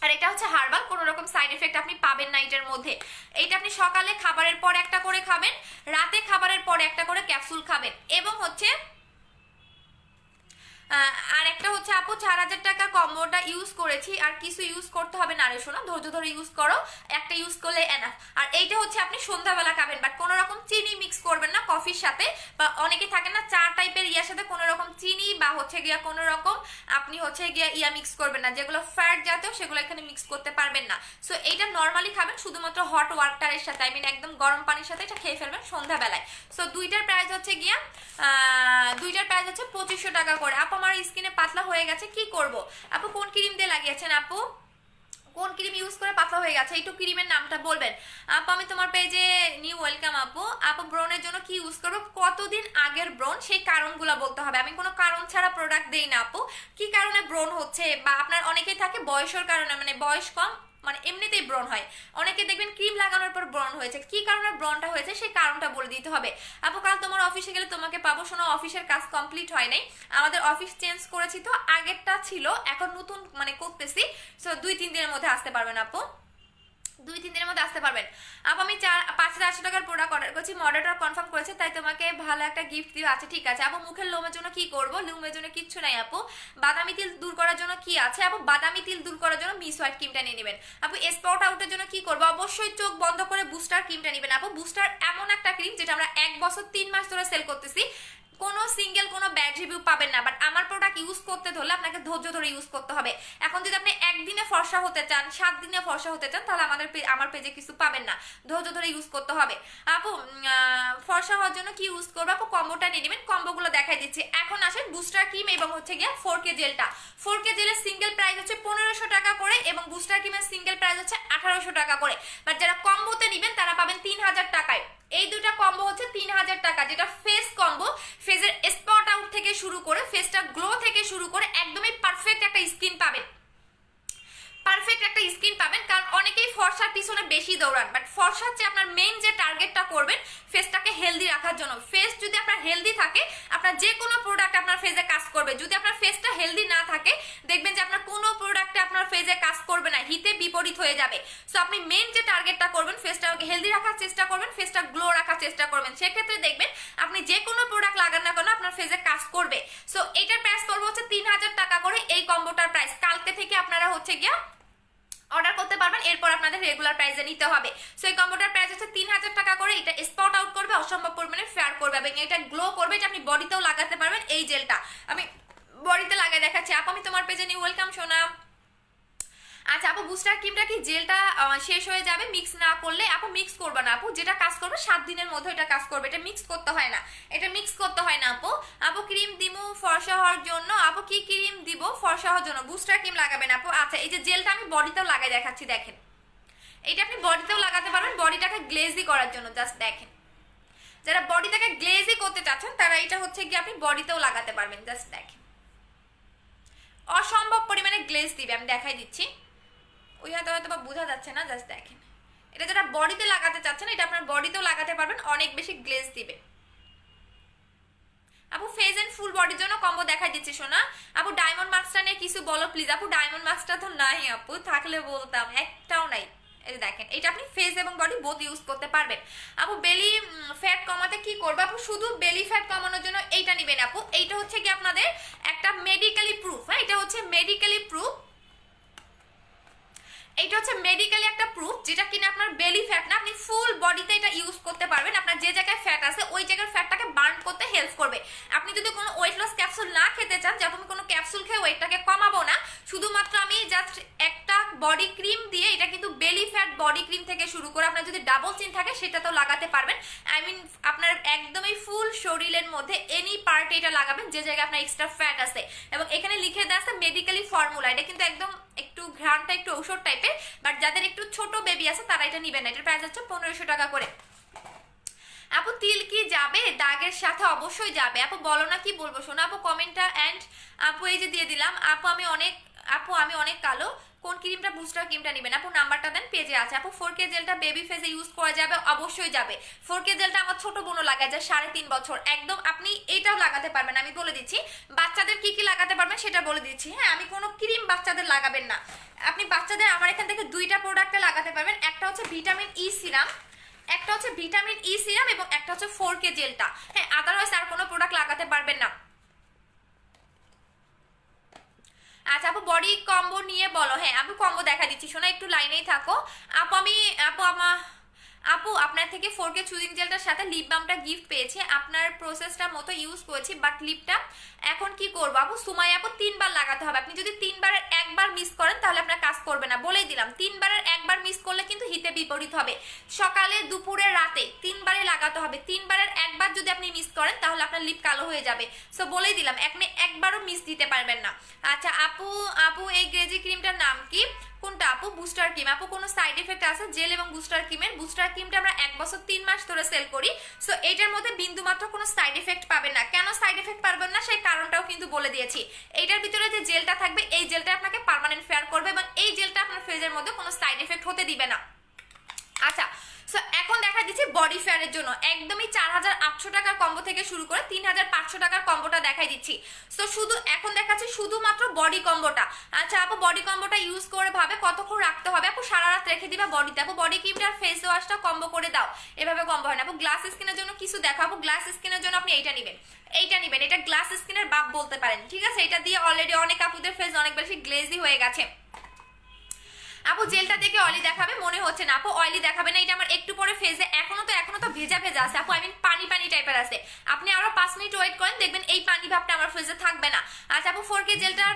আর এটা হচ্ছে হার্বাল, কোনো রকম সাইড এফেক্ট আপনি পাবেন না এটার মধ্যে। এইটা আপনি সকালে খাবারের পর একটা করে খাবেন, রাতে খাবারের পর একটা করে ক্যাপসুল খাবেন, এবং হচ্ছে আর একটা হচ্ছে আপু 4000 টাকা কম্বোটা ইউজ করেছি, আর কিছু ইউজ করতে হবে না রে শোনো, ধৈর্য ধরে ইউজ করো, একটা ইউজ করলে এনাফ। আর এইটা হচ্ছে আপনি সন্ধ্যাবেলা খাবেন, বাট কোনো রকম চিনি মিক্স করবেন না কফির সাথে, বা অনেকে থাকে না চা টাইপের ইয়ার সাথে কোনো রকম চিনি বা হচ্ছে গিয়া কোনো রকম আপনি হচ্ছে গিয়া ইয়া মিক্স করবেন না, যেগুলো ফ্যাট জাতীয় সেগুলো এখানে মিক্স করতে পারবেন না। সো এইটা নর্মালি খাবেন শুধুমাত্র হট ওয়াটারের সাথে, আই মিন একদম গরম পানির সাথে এটা খেয়ে ফেলবেন সন্ধ্যাবেলায়। সো দুইটার প্রাইস হচ্ছে গিয়া 2500 টাকা করে। আপু আমার স্কিনে পাতলা হয়ে গেছে কি করব? আপু কোন ক্রিম দিয়ে লাগিয়েছেন আপু? কোন ক্রিম ইউজ করে পাতলা হয়ে গেছে? একটু ক্রিমের নামটা বলবেন আপু। আমি তোমার পেজে নিউ ওয়েলকাম আপু। আপু ব্রনের জন্য কি ইউজ করবো? কতদিন আগের ব্রন সেই কারণগুলো বলতে হবে, আমি কোনো কারণ ছাড়া প্রোডাক্ট দেই না আপু। কি কারণে ব্রন হচ্ছে, বা আপনার অনেকেই থাকে বয়সের কারণে, মানে বয়স কম মানে এমনিতেই ব্রণ হয়, অনেকে দেখবেন ক্রিম লাগানোর পর ব্রণ হয়েছে, কি কারণে ব্রণটা হয়েছে সেই কারণটা বলে দিতে হবে আপু। কাল তোমার অফিসে গেলে তোমাকে পাবো। শোনো অফিসের কাজ কমপ্লিট হয় নাই, আমাদের অফিস চেঞ্জ করেছি তো, আগেরটা ছিল এখন নতুন মানে করতেছি। সো 2-3 দিনের মধ্যে আসতে পারবেন আপু, 2-3 দিনের মধ্যে আসতে পারবেন আপু। আমি 5400 টাকার প্রোডাক্ট অর্ডার করছি, মডারেটর কনফার্ম করেছে, তাই তোমাকে ভালো একটা গিফট দিব। আচ্ছা ঠিক আছে আপু। মুখের লোমের জন্য কি করব? লোমের জন্য কিচ্ছু নাই আপু। বাদামি তিল দূর করার জন্য কি আছে আপু? বাদামি তিল দূর করার জন্য মিস হোয়াইট ক্রিমটা নিয়ে নেবেন আপু। স্পট আউটের জন্য কি করবো? অবশ্যই চোখ বন্ধ করে বুস্টার ক্রিমটা নেবেন আপু। বুস্টার এমন একটা ক্রিম যেটা আমরা 1 বছর 3 মাস ধরে সেল করতেছি, কোনো সিঙ্গেল কোনো ব্যাড রিভিউ পাবেন না। বাট আমার প্রোডাক্ট ইউজ করতে ধরলে আপনাকে ধৈর্য ধরে ইউজ করতে হবে। এখন যদি আপনি একদিনে ফর্সা হতে চান, 7 দিনে ফর্সা হতে চান, তাহলে আমার পেজে কিছু পাবেন না, ধৈর্য ধরে ইউজ করতে হবে আপু। ফর্সা হওয়ার জন্য কি ইউজ করবো আপু? কম্বোটা নিয়ে নেবেন, কম্বোগুলো দেখাই দিচ্ছি। এখন আসেন বুস্টার ক্রিম এবং হচ্ছে গিয়া 4K জেলটা। 4K জেলের সিঙ্গেল প্রাইস হচ্ছে 1500 টাকা করে, এবং বুস্টার ক্রিমের সিঙ্গেল প্রাইস হচ্ছে 1800 টাকা করে। বাট যারা কম্বোতে নেবেন তারা পাবেন 3000 টাকায়। এই দুটা কম্বো হচ্ছে 3000 টাকা, যেটা ফেস কম্বো, ফেসের স্পট আউট থেকে শুরু করে ফেসটা গ্লো থেকে শুরু করে একদমই পারফেক্ট একটা স্কিন পাবেন, পারফেক্ট একটা স্কিন পাবেন। কারণ অনেকেই ফর্সার পিছনে বেশি দৌড়ান, বাট ফর্সার চেয়ে আপনার মেইন যে টার্গেটটা করবেন ফেসটাকে হেলদি রাখার জন্য। ফেস যদি আপনার হেলদি থাকে আপনার যে কোনো প্রোডাক্ট আপনার ফেসে কাজ করবে। যদি আপনার ফেসটা হেলদি না থাকে দেখবেন যে আপনার কোনো প্রোডাক্টে আপনার ফেসে কাজ করবে না, হিতে বিপরীত হয়ে যাবে। সো আপনি মেইন যে টার্গেটটা করবেন ফেসটা হেলদি রাখার চেষ্টা করবেন, ফেসটা গ্লো রাখার চেষ্টা করবেন, সেক্ষেত্রে দেখবেন আপনি যে কোনো প্রোডাক্ট লাগান না কেন আপনার ফেসে কাজ করবে। সো এটার প্রাইস পড়বে হচ্ছে 3000 টাকা করে। এই কম্বোটার প্রাইস কালকে থেকে আপনারা হচ্ছে গিয়া অর্ডার করতে পারবেন, এরপর আপনাদের রেগুলার প্রাইসে নিতে হবে। সো এই কম্বোটার প্রাইস হচ্ছে 3000 টাকা করে। এটা স্পট আউট করবে, অসম্ভব পরিমাণে পরিমাণে ফেয়ার করবে এবং এটা গ্লো করবে, এটা আপনি বডিতেও লাগাতে পারবেন। এই জেলটা আমি বডিতে লাগিয়ে দেখাচ্ছি। আপু আমি তোমার পেজে নিউ ওয়েলকাম সোনা। আচ্ছা আপু বুস্টার ক্রিমটা কি জেলটা শেষ হয়ে যাবে মিক্স না করলে? আপু মিক্স করবে না আপু, যেটা কাজ করবে 7 দিনের মধ্যে এটা কাজ করবে, এটা মিক্স করতে হয় না, এটা মিক্স করতে হয় না আপু। আপু ক্রিম দিমু ফর্সা হওয়ার জন্য, আপু কি ক্রিম দিব ফর্সা হওয়ার জন্য? বুস্টার ক্রিম লাগাবেন আপু। আচ্ছা এই যে জেলটা আমি বডিতেও লাগাই দেখাচ্ছি, দেখেন এটা আপনি বডিতেও লাগাতে পারবেন বডিটাকে গ্লেজি করার জন্য। জাস্ট দেখেন, যারা বডিটাকে গ্লেজি করতে চাচ্ছেন তারা এটা হচ্ছে কি আপনি বডিতেও লাগাতে পারবেন। জাস্ট দেখেন অসম্ভব পরিমাণে গ্লেজ দিবে, আমি দেখাই দিচ্ছি, ওই হয়তো বা বোঝা যাচ্ছে না। জাস্ট দেখেন এটা যারা বডিতে লাগাতে চাচ্ছেন এটা আপনার বডিতেও লাগাতে পারবেন, অনেক বেশি গ্লেজ দিবে। আপু ফেস এন্ড ফুল বডির জন্য কম্বো দেখাই দিচ্ছি সোনা। আপু ডায়মন্ড মাস্কটা নিয়ে কিছু বলো প্লিজ। আপু ডায়মন্ড মাস্কটা তো নাই আপু, থাকলে বলতাম, একটাও নাই। এই দেখেন এটা আপনি ফেস এবং বডি বোথ ইউজ করতে পারবেন। আপু বেলি ফ্যাট কমাতে কি করবে? আপু শুধু বেলি ফ্যাট কমানোর জন্য এইটা নেবেন আপু। এইটা হচ্ছে কি আপনাদের একটা মেডিকেলি প্রুফ, হ্যাঁ এটা হচ্ছে মেডিকেলি প্রুফ, এটা হচ্ছে মেডিকেলি একটা প্রুফ যেটা কিনা আপনার বেলি ফ্যাট না, আপনি ফুল বডিতে এটা ইউজ করতে পারবেন। আপনার যে জায়গায় ফ্যাট আছে ওই জায়গার ফ্যাটটাকে বার্ন করতে হেল্প করবে। আপনি যদি কোনো ওয়েট লস ক্যাপসুল না খেতে চান, যখন কোনো ক্যাপসুল খেয়ে ওয়েটটাকে কমাবো না, শুধুমাত্র আমি জাস্ট একটা বডি ক্রিম দিয়ে, এটা কিন্তু বেলি ফ্যাট বডি ক্রিম থেকে শুরু করে আপনার যদি ডাবল চিন থাকে সেটাতেও লাগাতে পারবেন। আই মিন আপনার একদমই ফুল শরীরের মধ্যে এনি পার্টে এটা লাগাবেন যে জায়গায় আপনার এক্সট্রা ফ্যাট আছে, এবং এখানে লিখে দেওয়া আছে মেডিকেলি ফর্মুলা। এটা কিন্তু একদম একটু ঘ্রাণটা একটু ঔষধ টাইপের, বাট যাদের একটু ছোট বেবি আছে তারা এটা নিবেন না। এটার প্রাইস হচ্ছে 1500 টাকা করে। আপু তিল কি যাবে দাগের সাথে? অবশ্যই যাবে আপু, বলো না কি বলবো শোনা। আপু কমেন্টটা এন্ড আপু এই যে দিয়ে দিলাম। আপু আমি অনেক কালো, কোন ক্রিমটা বুস্টার ক্রিমটা নেবেন? আপু নাম্বারটা দেন, পেজে আছে। আপু 4K জেলটা বেবি ফেসে ইউজ করা যাবে? অবশ্যই যাবে। 4K জেলটা আমার ছোট বোনও লাগায় যায় 3.5 বছর, একদম আপনি এটাও লাগাতে পারবেন। আমি বলে দিচ্ছি বাচ্চাদের কি কি লাগাতে পারবেন সেটা বলে দিচ্ছি। হ্যাঁ আমি কোনো ক্রিম বাচ্চাদের লাগাবেন না, আপনি বাচ্চাদের আমার এখান থেকে দুইটা প্রোডাক্টে লাগাতে পারবেন। একটা হচ্ছে ভিটামিন ই সিরাম, একটা হচ্ছে ভিটামিন ই সিরাম এবং একটা হচ্ছে 4K জেলটা। হ্যাঁ আদারওয়াইজ আর কোনো প্রোডাক্ট লাগাতে পারবেন না। আচ্ছা আপু বডি কম্বো নিয়ে বলো। হ্যাঁ আপু কম্বো দেখা দিচ্ছি শোনা, একটু লাইনেই থাকো। আপু আপনার থেকে 4K চুজিং জেলটার সাথে লিপ বামটা গিফট পেয়েছে, আপনার প্রসেসটা মতো ইউজ করেছি, বাট লিপটা এখন কি করবো? আপু সুমাই আপু 3 বার লাগাতে হবে। আপনি যদি 3 বারের একবার মিস করেন তাহলে আপনার কাজ করবে না, বলেই দিলাম। 3 বারের একবার মিস করলে কিন্তু হিতে বিপরীত হবে। সকালে দুপুরে রাতে 3 বারে লাগাতে হবে। 3 বারের একবার যদি আপনি মিস করেন তাহলে আপনার লিপ কালো হয়ে যাবে। সো বলেই দিলাম আপনি একবারও মিস দিতে পারবেন না। আচ্ছা আপু এই গ্রেজি ক্রিমটার নাম কি? কোনটা আপু? Booster cream. আপু কোনো সাইড এফেক্ট আছে জেল এবং বুস্টার ক্রিমের? বুস্টার ক্রিমটা আমরা 1 বছর 3 মাস ধরে সেল করি, সো এটার মধ্যে বিন্দু মাত্র কোনো সাইড এফেক্ট পাবেন না। কেন সাইড এফেক্ট পাবেন না সেই কারণটাও কিন্তু বলে দিয়েছি। এইটার ভিতরে যে জেলটা থাকবে এই জেলটা আপনাকে পার্মানেন্ট ফেয়ার করবে এবং এই জেলটা আপনার ফেজের মধ্যে কোনো সাইড এফেক্ট হতে দিবে না। আচ্ছা সো এখন দেখা দিচ্ছি বডি ফেয়ারের জন্য একদমই 4800 টাকার কম্বো থেকে শুরু করে 3500 টাকার কম্বোটা দেখাই দিচ্ছি। সো শুধু এখন দেখাচ্ছি শুধুমাত্র বডি কম্বোটা। আচ্ছা আপু বডি কম্বোটা ইউজ করে ভাবে কতক্ষণ রাখতে হবে? আপু সারা রাত রেখে দিবা বডিতে। আপু বডি ক্রিমটা আর ফেস ওয়াশটা কম্বো করে দাও, এভাবে কম্বো হয় না। আপু গ্লাস স্কিনের জন্য কিছু দেখাবো। গ্লাস স্কিনের জন্য আপনি এইটা নেবেন, এটা গ্লাস স্কিনের বাপ বলতে পারেন, ঠিক আছে? এটা দিয়ে অলরেডি অনেক আপুদের ফেস অনেক বেশি গ্লেজি হয়ে গেছে। আপু জেলটা দেখে অয়েলি দেখাবে মনে হচ্ছে না। আপু অয়েলি দেখাবে না, এটা আমার একটু পরে ফেজে এখনো তো ভেজা ভেজা আছে আপু, আই মিন পানি পানি টাইপের আছে। আপনি আরো 5 মিনিট ওয়েট করেন, দেখবেন এই পানি ভাবটা আমার ফেজে থাকবে না। আচ্ছা আপু 4K জেলটা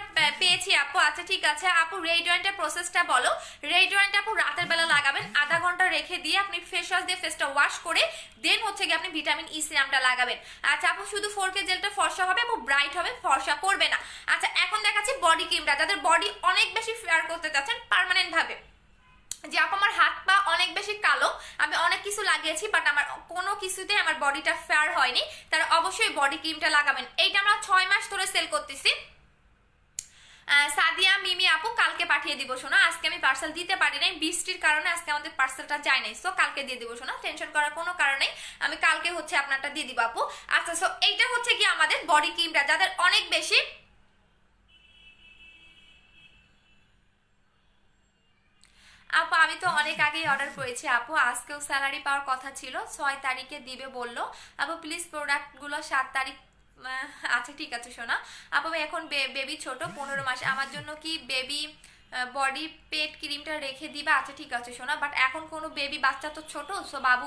পেয়েছি আপু। আচ্ছা ঠিক আছে আপু রেডিওয়েন্টের প্রসেসটা বলো। রেডিওয়েন্ট আপু রাতের বেলা লাগাবেন, আধা ঘন্টা রেখে দিয়ে আপনি ফেস ওয়াশ দিয়ে ফেসটা ওয়াশ করে দেন হচ্ছে কি আপনি ভিটামিন ই সিরামটা লাগাবেন। আচ্ছা আপু শুধু 4K জেলটা ফর্সা হবে আপু, ব্রাইট হবে, ফর্সা করবে না। আচ্ছা এখন দেখাচ্ছি বডি ক্রিমটা, যাদের বডি অনেক বেশি ফেয়ার করতে চাচ্ছেন পার্মানেন্ট ভাবে, যে আপু আমার হাত পা অনেক বেশি কালো, আমি অনেক কিছু লাগিয়েছি বাট আমার কোনো কিছুতে আমার বডিটা ফেয়ার হয়নি, তারা অবশ্যই বডি ক্রিমটা লাগাবেন। এইটা আমরা 6 মাস ধরে সেল করতেছি। সাদিয়া মিমি আপু কালকে পাঠিয়ে দিব শোনা, আজকে আমি পার্সেল দিতে পারি নাই, বৃষ্টির কারণে আজকে আমাদের পার্সেলটা যায় নাই, সো কালকে দিয়ে দিব শোনা, টেনশন করার কোনো কারণ নেই, আমি কালকে হচ্ছে আপনারটা দিয়ে দিব আপু। আচ্ছা সো এইটা হচ্ছে কি আমাদের বডি ক্রিমটা, যাদের অনেক বেশি আপু আমি তো অনেক আগেই অর্ডার করেছি আপু, আজকেও স্যালারি পাওয়ার কথা ছিল, 6 তারিখে দিবে বললো আপু, প্লিজ প্রোডাক্টগুলো 7 তারিখ। আচ্ছা ঠিক আছে শোনা আপু, এখন বেবি ছোট 15 মাস, আমার জন্য কি বেবি বডি পেট ক্রিমটা রেখে দিবা। আচ্ছা ঠিক আছে শোনা, বাট এখন কোনো বেবি বাচ্চা তো ছোট, সো বাবু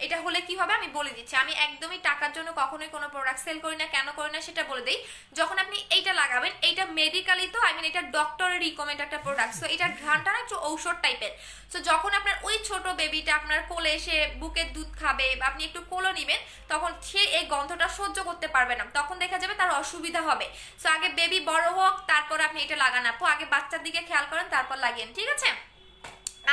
এটা হলে কি হবে আমি বলে দিচ্ছি। আমি একদমই টাকার জন্য কখনোই কোনো প্রোডাক্ট সেল করি না, কেন করি না সেটা বলে দিই। যখন আপনি এইটা লাগাবেন, এইটা মেডিকেলি তো এটা ডক্টরের রিকমেন্ড একটা প্রোডাক্ট, সো এটা ঘ্রাণটা না একটু ঔষধ টাইপের। সো যখন আপনার ওই ছোট বেবিটা আপনার কোলে এসে বুকের দুধ খাবে বা আপনি একটু কোলো নেবেন, তখন সে এই গন্ধটা সহ্য করতে পারবে না, তখন দেখা যাবে তার অসুবিধা হবে। সো আগে বেবি বড় হোক তারপর আপনি এটা লাগান আপু, আগে বাচ্চার দিকে খেয়াল করেন তারপর লাগিয়েন, ঠিক আছে?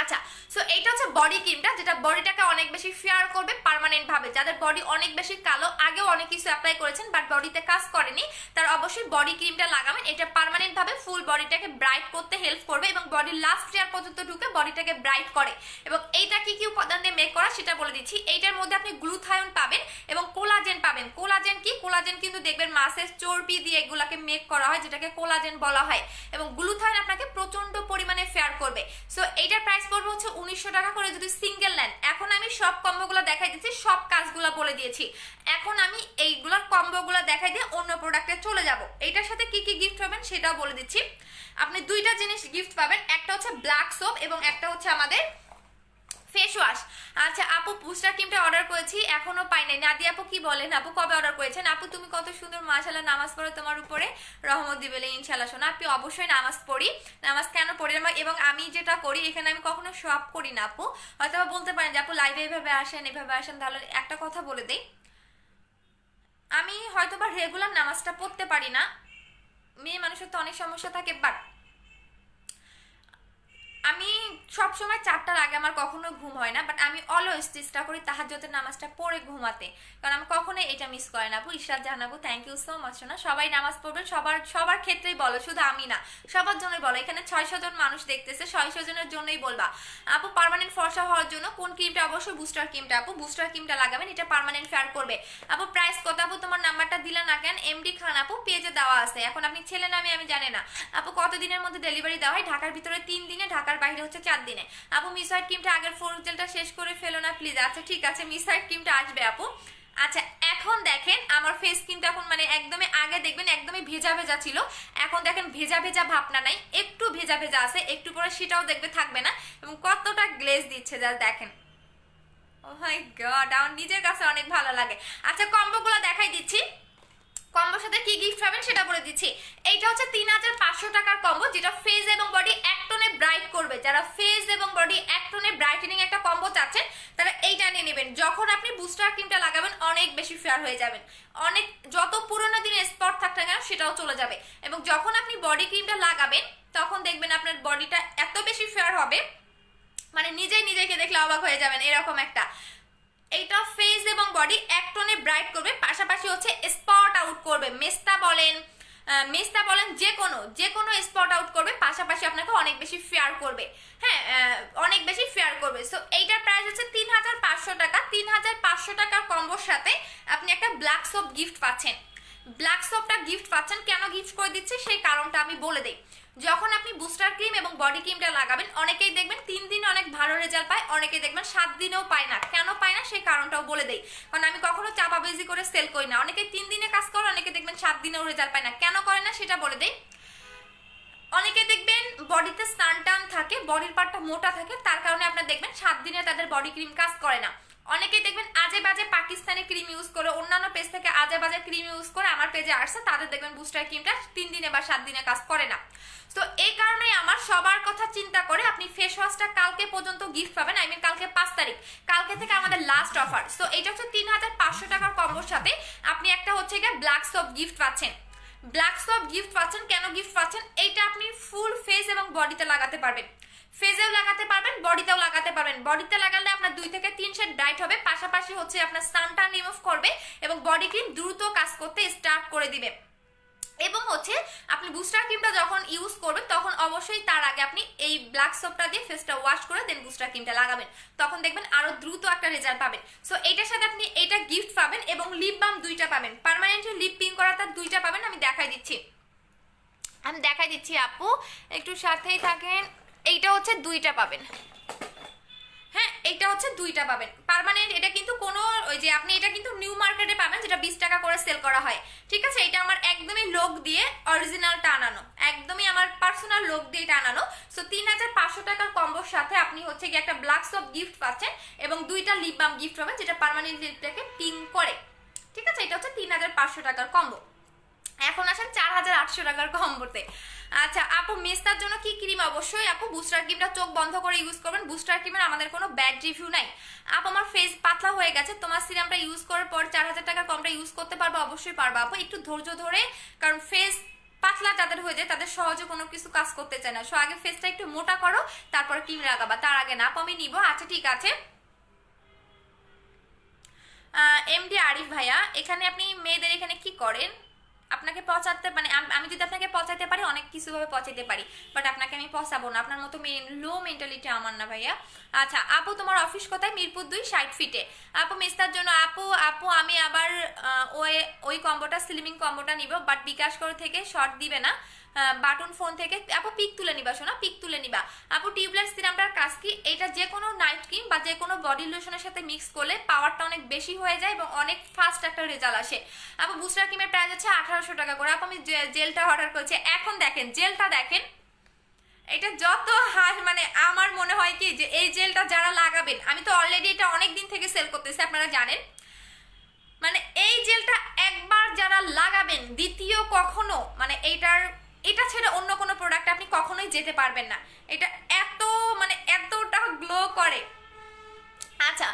আচ্ছা, সো এইটা হচ্ছে বডি ক্রিমটা, যেটা বডিটাকে অনেক বেশি ফেয়ার করবে পার্মানেন্ট ভাবে। যাদের বডি অনেক বেশি কালো, আগেও অনেক কিছু অ্যাপ্লাই করেছেন বাট বডিতে কাজ করেনি, তারা অবশ্যই বডি ক্রিমটা লাগাবেন। এটা পার্মানেন্ট ভাবে ফুল বডিটাকে ব্রাইট করতে হেল্প করবে এবং বডির লাস্ট লেয়ার পর্যন্ত ঢুকে বডিটাকে ব্রাইট করে। এবং এইটা কি কি উপাদান দিয়ে মেক করা সেটা বলে দিচ্ছি। এইটার মধ্যে আপনি গ্লুথায়ন পাবেন এবং কোলাজেন পাবেন। কোলাজেন কি? কোলাজেন কিন্তু দেখবেন মাসের চর্বি দিয়ে এগুলাকে মেক করা হয়, যেটাকে কোলাজেন বলা হয়। এবং গ্লুথায়ন আপনাকে প্রচন্ড পরিমাণে ফেয়ার করবে। সো এইটার প্রাইস পড়বে হচ্ছে 1900 টাকা করে যদি সিঙ্গেল নেন। এখন আমি সব কম্বোগুলো দেখাই দিচ্ছি, সব কাজগুলো বলে দিয়েছি। এখন আমি এইগুলোর কম্বোগুলো দেখাই দিয়ে অন্য প্রোডাক্টে চলে যাব। এইটার সাথে কি কি গিফট পাবেন সেটাও বলে দিচ্ছি। আপনি দুইটা জিনিস গিফট পাবেন, একটা হচ্ছে ব্ল্যাক সোপ এবং একটা হচ্ছে আমাদের ফেস ওয়াশ। আচ্ছা আপু, বুস্টার ক্রিমটা অর্ডার করেছি, এখনো পাই নাই। নাদিয়া আপু কি বলেন? আপু কবে অর্ডার করেছেন? আপু তুমি কত সুন্দর, মাশাআল্লাহ, নামাজ পড়ো, তোমার উপরে রহমত দিবে ইনশাআল্লাহ। শোনা, আপনি অবশ্যই নামাজ পড়ি। নামাজ কেন পড়ি না, এবং আমি যেটা করি এখানে আমি কখনো শপ করি না আপু। হয়তো বলতে পারেন যে আপু লাইভে এভাবে আসেন এভাবে আসেন, তাহলে একটা কথা বলে দেই, আমি হয়তোবা রেগুলার নামাজটা পড়তে পারি না, মেয়ে মানুষের তো অনেক সমস্যা থাকে, বাট আমি সবসময় 4টার আগে আমার কখনো ঘুম হয় না, বাট আমি অলওয়েজ চেষ্টা করি তাহাজ্জুদের নামাজটা পড়ে ঘুমাতে, কারণ আমি কখনোই এটা মিস করি না আপু। ইশরাত জাহান আপু, থ্যাংক ইউ সো মাচ। না সবাই নামাজ পড়বেন, সবার ক্ষেত্রেই বলো, শুধু আমি না, সবার জন্যই বলো। এখানে 600 জন মানুষ দেখতেছে, 600 জনের জন্যই বলবা। আপু পার্মানেন্ট ফর্সা হওয়ার জন্য কোন ক্রিমটা? অবশ্যই বুস্টার ক্রিমটা আপু, বুস্টার ক্রিমটা লাগাবেন, এটা পার্মানেন্ট ফেয়ার করবে। আপু প্রাইস কত? আপু তোমার নাম্বারটা দিলে না কেন? এমডি খান আপু, পেজে দেওয়া আছে। এখন আপনি ছেলে নামে আমি জানি না আপু, কত দিনের মধ্যে ডেলিভারি দেওয়া হয়? ঢাকার ভিতরে 3 দিনে, ঢাকার বাইরে হচ্ছে 4 দিনে। আপু মিসওয়াইট ক্রিমটা আগের ফোরজেলটা শেষ করে ফেলো না প্লিজ। আচ্ছা ঠিক আছে, মিসওয়াইট ক্রিমটা আসবে আপু। আচ্ছা এখন দেখেন আমার ফেস কিন্তু এখন একদমই, আগে দেখবেন একদমই ভেজা ভেজা ছিল, এখন দেখেন ভেজা ভেজা ভাবনা নাই, একটু ভেজা ভেজা আছে, একটু পরে সেটাও দেখবে থাকবে না, এবং কতটা গ্লেজ দিচ্ছে যা দেখেন। ও মাই গড, আমার নিজের কাছে অনেক ভালো লাগে। আচ্ছা কম্বোগুলো দেখাই দিচ্ছি, কম্বোর সাথে কি গিফট পাবেন সেটা বলে দিচ্ছি। এইটা হচ্ছে 3500 টাকার কম্বো, যেটা ফেস এবং বডি এক টোনে ব্রাইট করবে। যারা ফেস এবং বডি এক টোনে ব্রাইটেনিং একটা কম্বো চাচ্ছেন তারা এইটা নিয়ে নেবেন। যখন আপনি বুস্টার ক্রিমটা লাগাবেন অনেক বেশি ফেয়ার হয়ে যাবেন, অনেক যত পুরোনো দিনের স্পট থাকতে কেন সেটাও চলে যাবে। এবং যখন আপনি বডি ক্রিমটা লাগাবেন তখন দেখবেন আপনার বডিটা এত বেশি ফেয়ার হবে, নিজেই নিজেকে দেখলে অবাক হয়ে যাবেন, এরকম একটা। এইটা ফেস এবং বডি এক টোনে ব্রাইট করবে, পাশাপাশি হচ্ছে স্পট আউট করবে। মেস্তা বলেন যে কোনো স্পট আউট করবে, পাশাপাশি আপনাকে অনেক বেশি ফেয়ার করবে। হ্যাঁ, অনেক বেশি ফেয়ার করবে। সো এইটার প্রাইস হচ্ছে 3500 টাকা। 3500 টাকার কম্বোর সাথে আপনি একটা ব্ল্যাক সোপ গিফট পাচ্ছেন। ব্ল্যাক সোপটা গিফট পাচ্ছেন, কেন গিফট করে দিচ্ছে সেই কারণটা আমি বলে দিই। যখন আপনি বুস্টার ক্রিম এবং বডি ক্রিমটা লাগাবেন, অনেকেই দেখবেন 3 দিনে অনেক ভালো রেজাল্ট পায়, অনেকেই দেখবেন 7 দিনেও পায় না। কেন পায় না সেই কারণটাও বলে দেই, কারণ আমি কখনো চাপাবাজি করে সেল করি না। অনেকে 3 দিনে কাজ করে, অনেকে দেখবেন 7 দিনেও রেজাল্ট পায় না। কেন করে না সেটা বলে দেই। অনেকে দেখবেন বডিতে স্নান টান থাকে, বডির পার্টটা মোটা থাকে, তার কারণে আপনারা দেখবেন 7 দিনে তাদের বডি ক্রিম কাজ করে না। অনেকে দেখবেন আজে বাজে পাকিস্তানি ক্রিম ইউজ করে, অন্যান্য পেজ থেকে আজে বাজে ক্রিম ইউজ করে আমার পেজে আসছে, তাদের দেখবেন বুস্টার ক্রিমটা 3 দিনে বা 7 দিনে কাজ করে না। তো এই কারণেই আমার সবার কথা চিন্তা করে আপনি ফেস ওয়াশটা কালকে পর্যন্ত গিফট পাবেন। কালকে 5 তারিখ, কালকে থেকে আমাদের লাস্ট অফার। সো এটা হচ্ছে 3500 টাকার কম্বোর সাথে আপনি একটা হচ্ছে ব্ল্যাক সোপ গিফট পাচ্ছেন। ব্ল্যাক সোপ গিফট পাচ্ছেন, কেন গিফট পাচ্ছেন? এইটা আপনি ফুল ফেস এবং বডিতে লাগাতে পারবেন, ফেসেও লাগাতে পারবেন, বডিতেও লাগাতে পারবেন। বডিতে লাগালে আপনার 2 থেকে 3 শেড ব্রাইট হবে, পাশাপাশি হচ্ছে আপনার সানটান রিমুভ করবে এবং বডি ক্রিম দ্রুত কাজ করতে স্টার্ট করে দিবে। এবং হচ্ছে আপনি বুস্টার ক্রিমটা যখন ইউজ করবেন তখন অবশ্যই তার আগে আপনি এই ব্ল্যাক সোপটা দিয়ে ফেসটা ওয়াশ করে দেন বুস্টার ক্রিমটা লাগাবেন, তখন দেখবেন আরো দ্রুত একটা রেজাল্ট পাবেন। সো এইটার সাথে আপনি এটা গিফট পাবেন এবং লিপ বাম 2টা পাবেন, পার্মানেন্টলি লিপ পিং করা তার 2টা পাবেন। আমি দেখাই দিচ্ছি আপু, একটু সাথেই থাকেন। এইটা হচ্ছে 2টা পাবেন, হ্যাঁ এইটা হচ্ছে 2টা পাবেন পার্মানেন্ট। এটা কিন্তু কোনো ওই ওই যে আপনি এটা কিন্তু নিউ মার্কেটে পাবেন, যেটা 20 টাকা করে সেল করা হয়, ঠিক আছে। এটা আমার একদমই লোক দিয়ে অরিজিনালটা আনানো, একদমই আমার পার্সোনাল লোক দিয়ে এটা আনানো। সো 3500 টাকার কম্বোর সাথে আপনি হচ্ছে কি একটা ব্ল্যাক সপ গিফট পাচ্ছেন এবং 2টা লিপ বাম গিফট পাবেন, যেটা পার্মানেন্ট লিপটাকে পিঙ্ক করে, ঠিক আছে। এটা হচ্ছে 3500 টাকার কম্বো। এখন আসেন 4800 টাকার কম্বোতে। আচ্ছা আপু মেস্তার জন্য কি ক্রিম? অবশ্যই আপু বুস্টার ক্রিমটা চোখ বন্ধ করে ইউজ করবেন। বুস্টার ক্রিমের আমাদের কোনো ব্যাড রিভিউ নাই। আপু আমার ফেস পাতলা হয়ে গেছে, তোমার সিরামটা ইউজ করার পর 4000 টাকার কমটা ইউজ করতে পারবো? অবশ্যই পারবো আপু, একটু ধৈর্য ধরে, কারণ ফেস পাতলা যাদের হয়ে যায় তাদের সহজে কোনো কিছু কাজ করতে চায় না। সো আগে ফেসটা একটু মোটা করো, তারপর ক্রিম লাগাবা, তার আগে না। আপু আমি নিব। আচ্ছা ঠিক আছে। এমডি আরিফ ভাইয়া, এখানে আপনি মেয়েদের এখানে কি করেন? আপনাকে পচাতে মানে আমি যদি আপনাকে পচাইতে পারি, অনেক কিছু ভাবে পচাইতে পারি, বাট আপনাকে আমি পচাবো না। আপনার মতো লো মেন্টালিটি আমার না ভাইয়া। আচ্ছা আপু তোমার অফিস কোথায়? মিরপুর 2 60 ফিটে। আপু মেস্তার জন্য আপু আমি আবার ওই কম্বোটা স্লিমিং কম্বোটা নিব, বাট বিকাশ করে থেকে শর্ট দিবে না, বাটন ফোন থেকে। আপু পিক তুলে নিবা, শোনা পিক তুলে নিবা। আপু টিউবলেস সিরামটার কাজ কি? এটা যে কোনো নাইট ক্রিম বা যে কোনো বডি লোশনের সাথে মিক্স করলে পাওয়ারটা অনেক বেশি হয়ে যায় এবং অনেক ফাস্ট একটা রেজাল্ট আসে। আপু বুস্টার ক্রিমের প্রাইস আছে 1800 টাকা করে। আপু আমি জেলটা অর্ডার করেছি, এখন দেখেন জেলটা দেখেন, এটা যত মানে আমার মনে হয় কি যে এই জেলটা যারা লাগাবেন, আমি তো অলরেডি এটা অনেক দিন থেকে সেল করতেছি, আপনারা জানেন, মানে এই জেলটা একবার যারা লাগাবেন দ্বিতীয় কখনো মানে এটা ছেড়ে অন্য কোনো প্রোডাক্ট আপনি কখনোই যেতে পারবেন না। এটা এত মানে এতটা গ্লো করে। আচ্ছা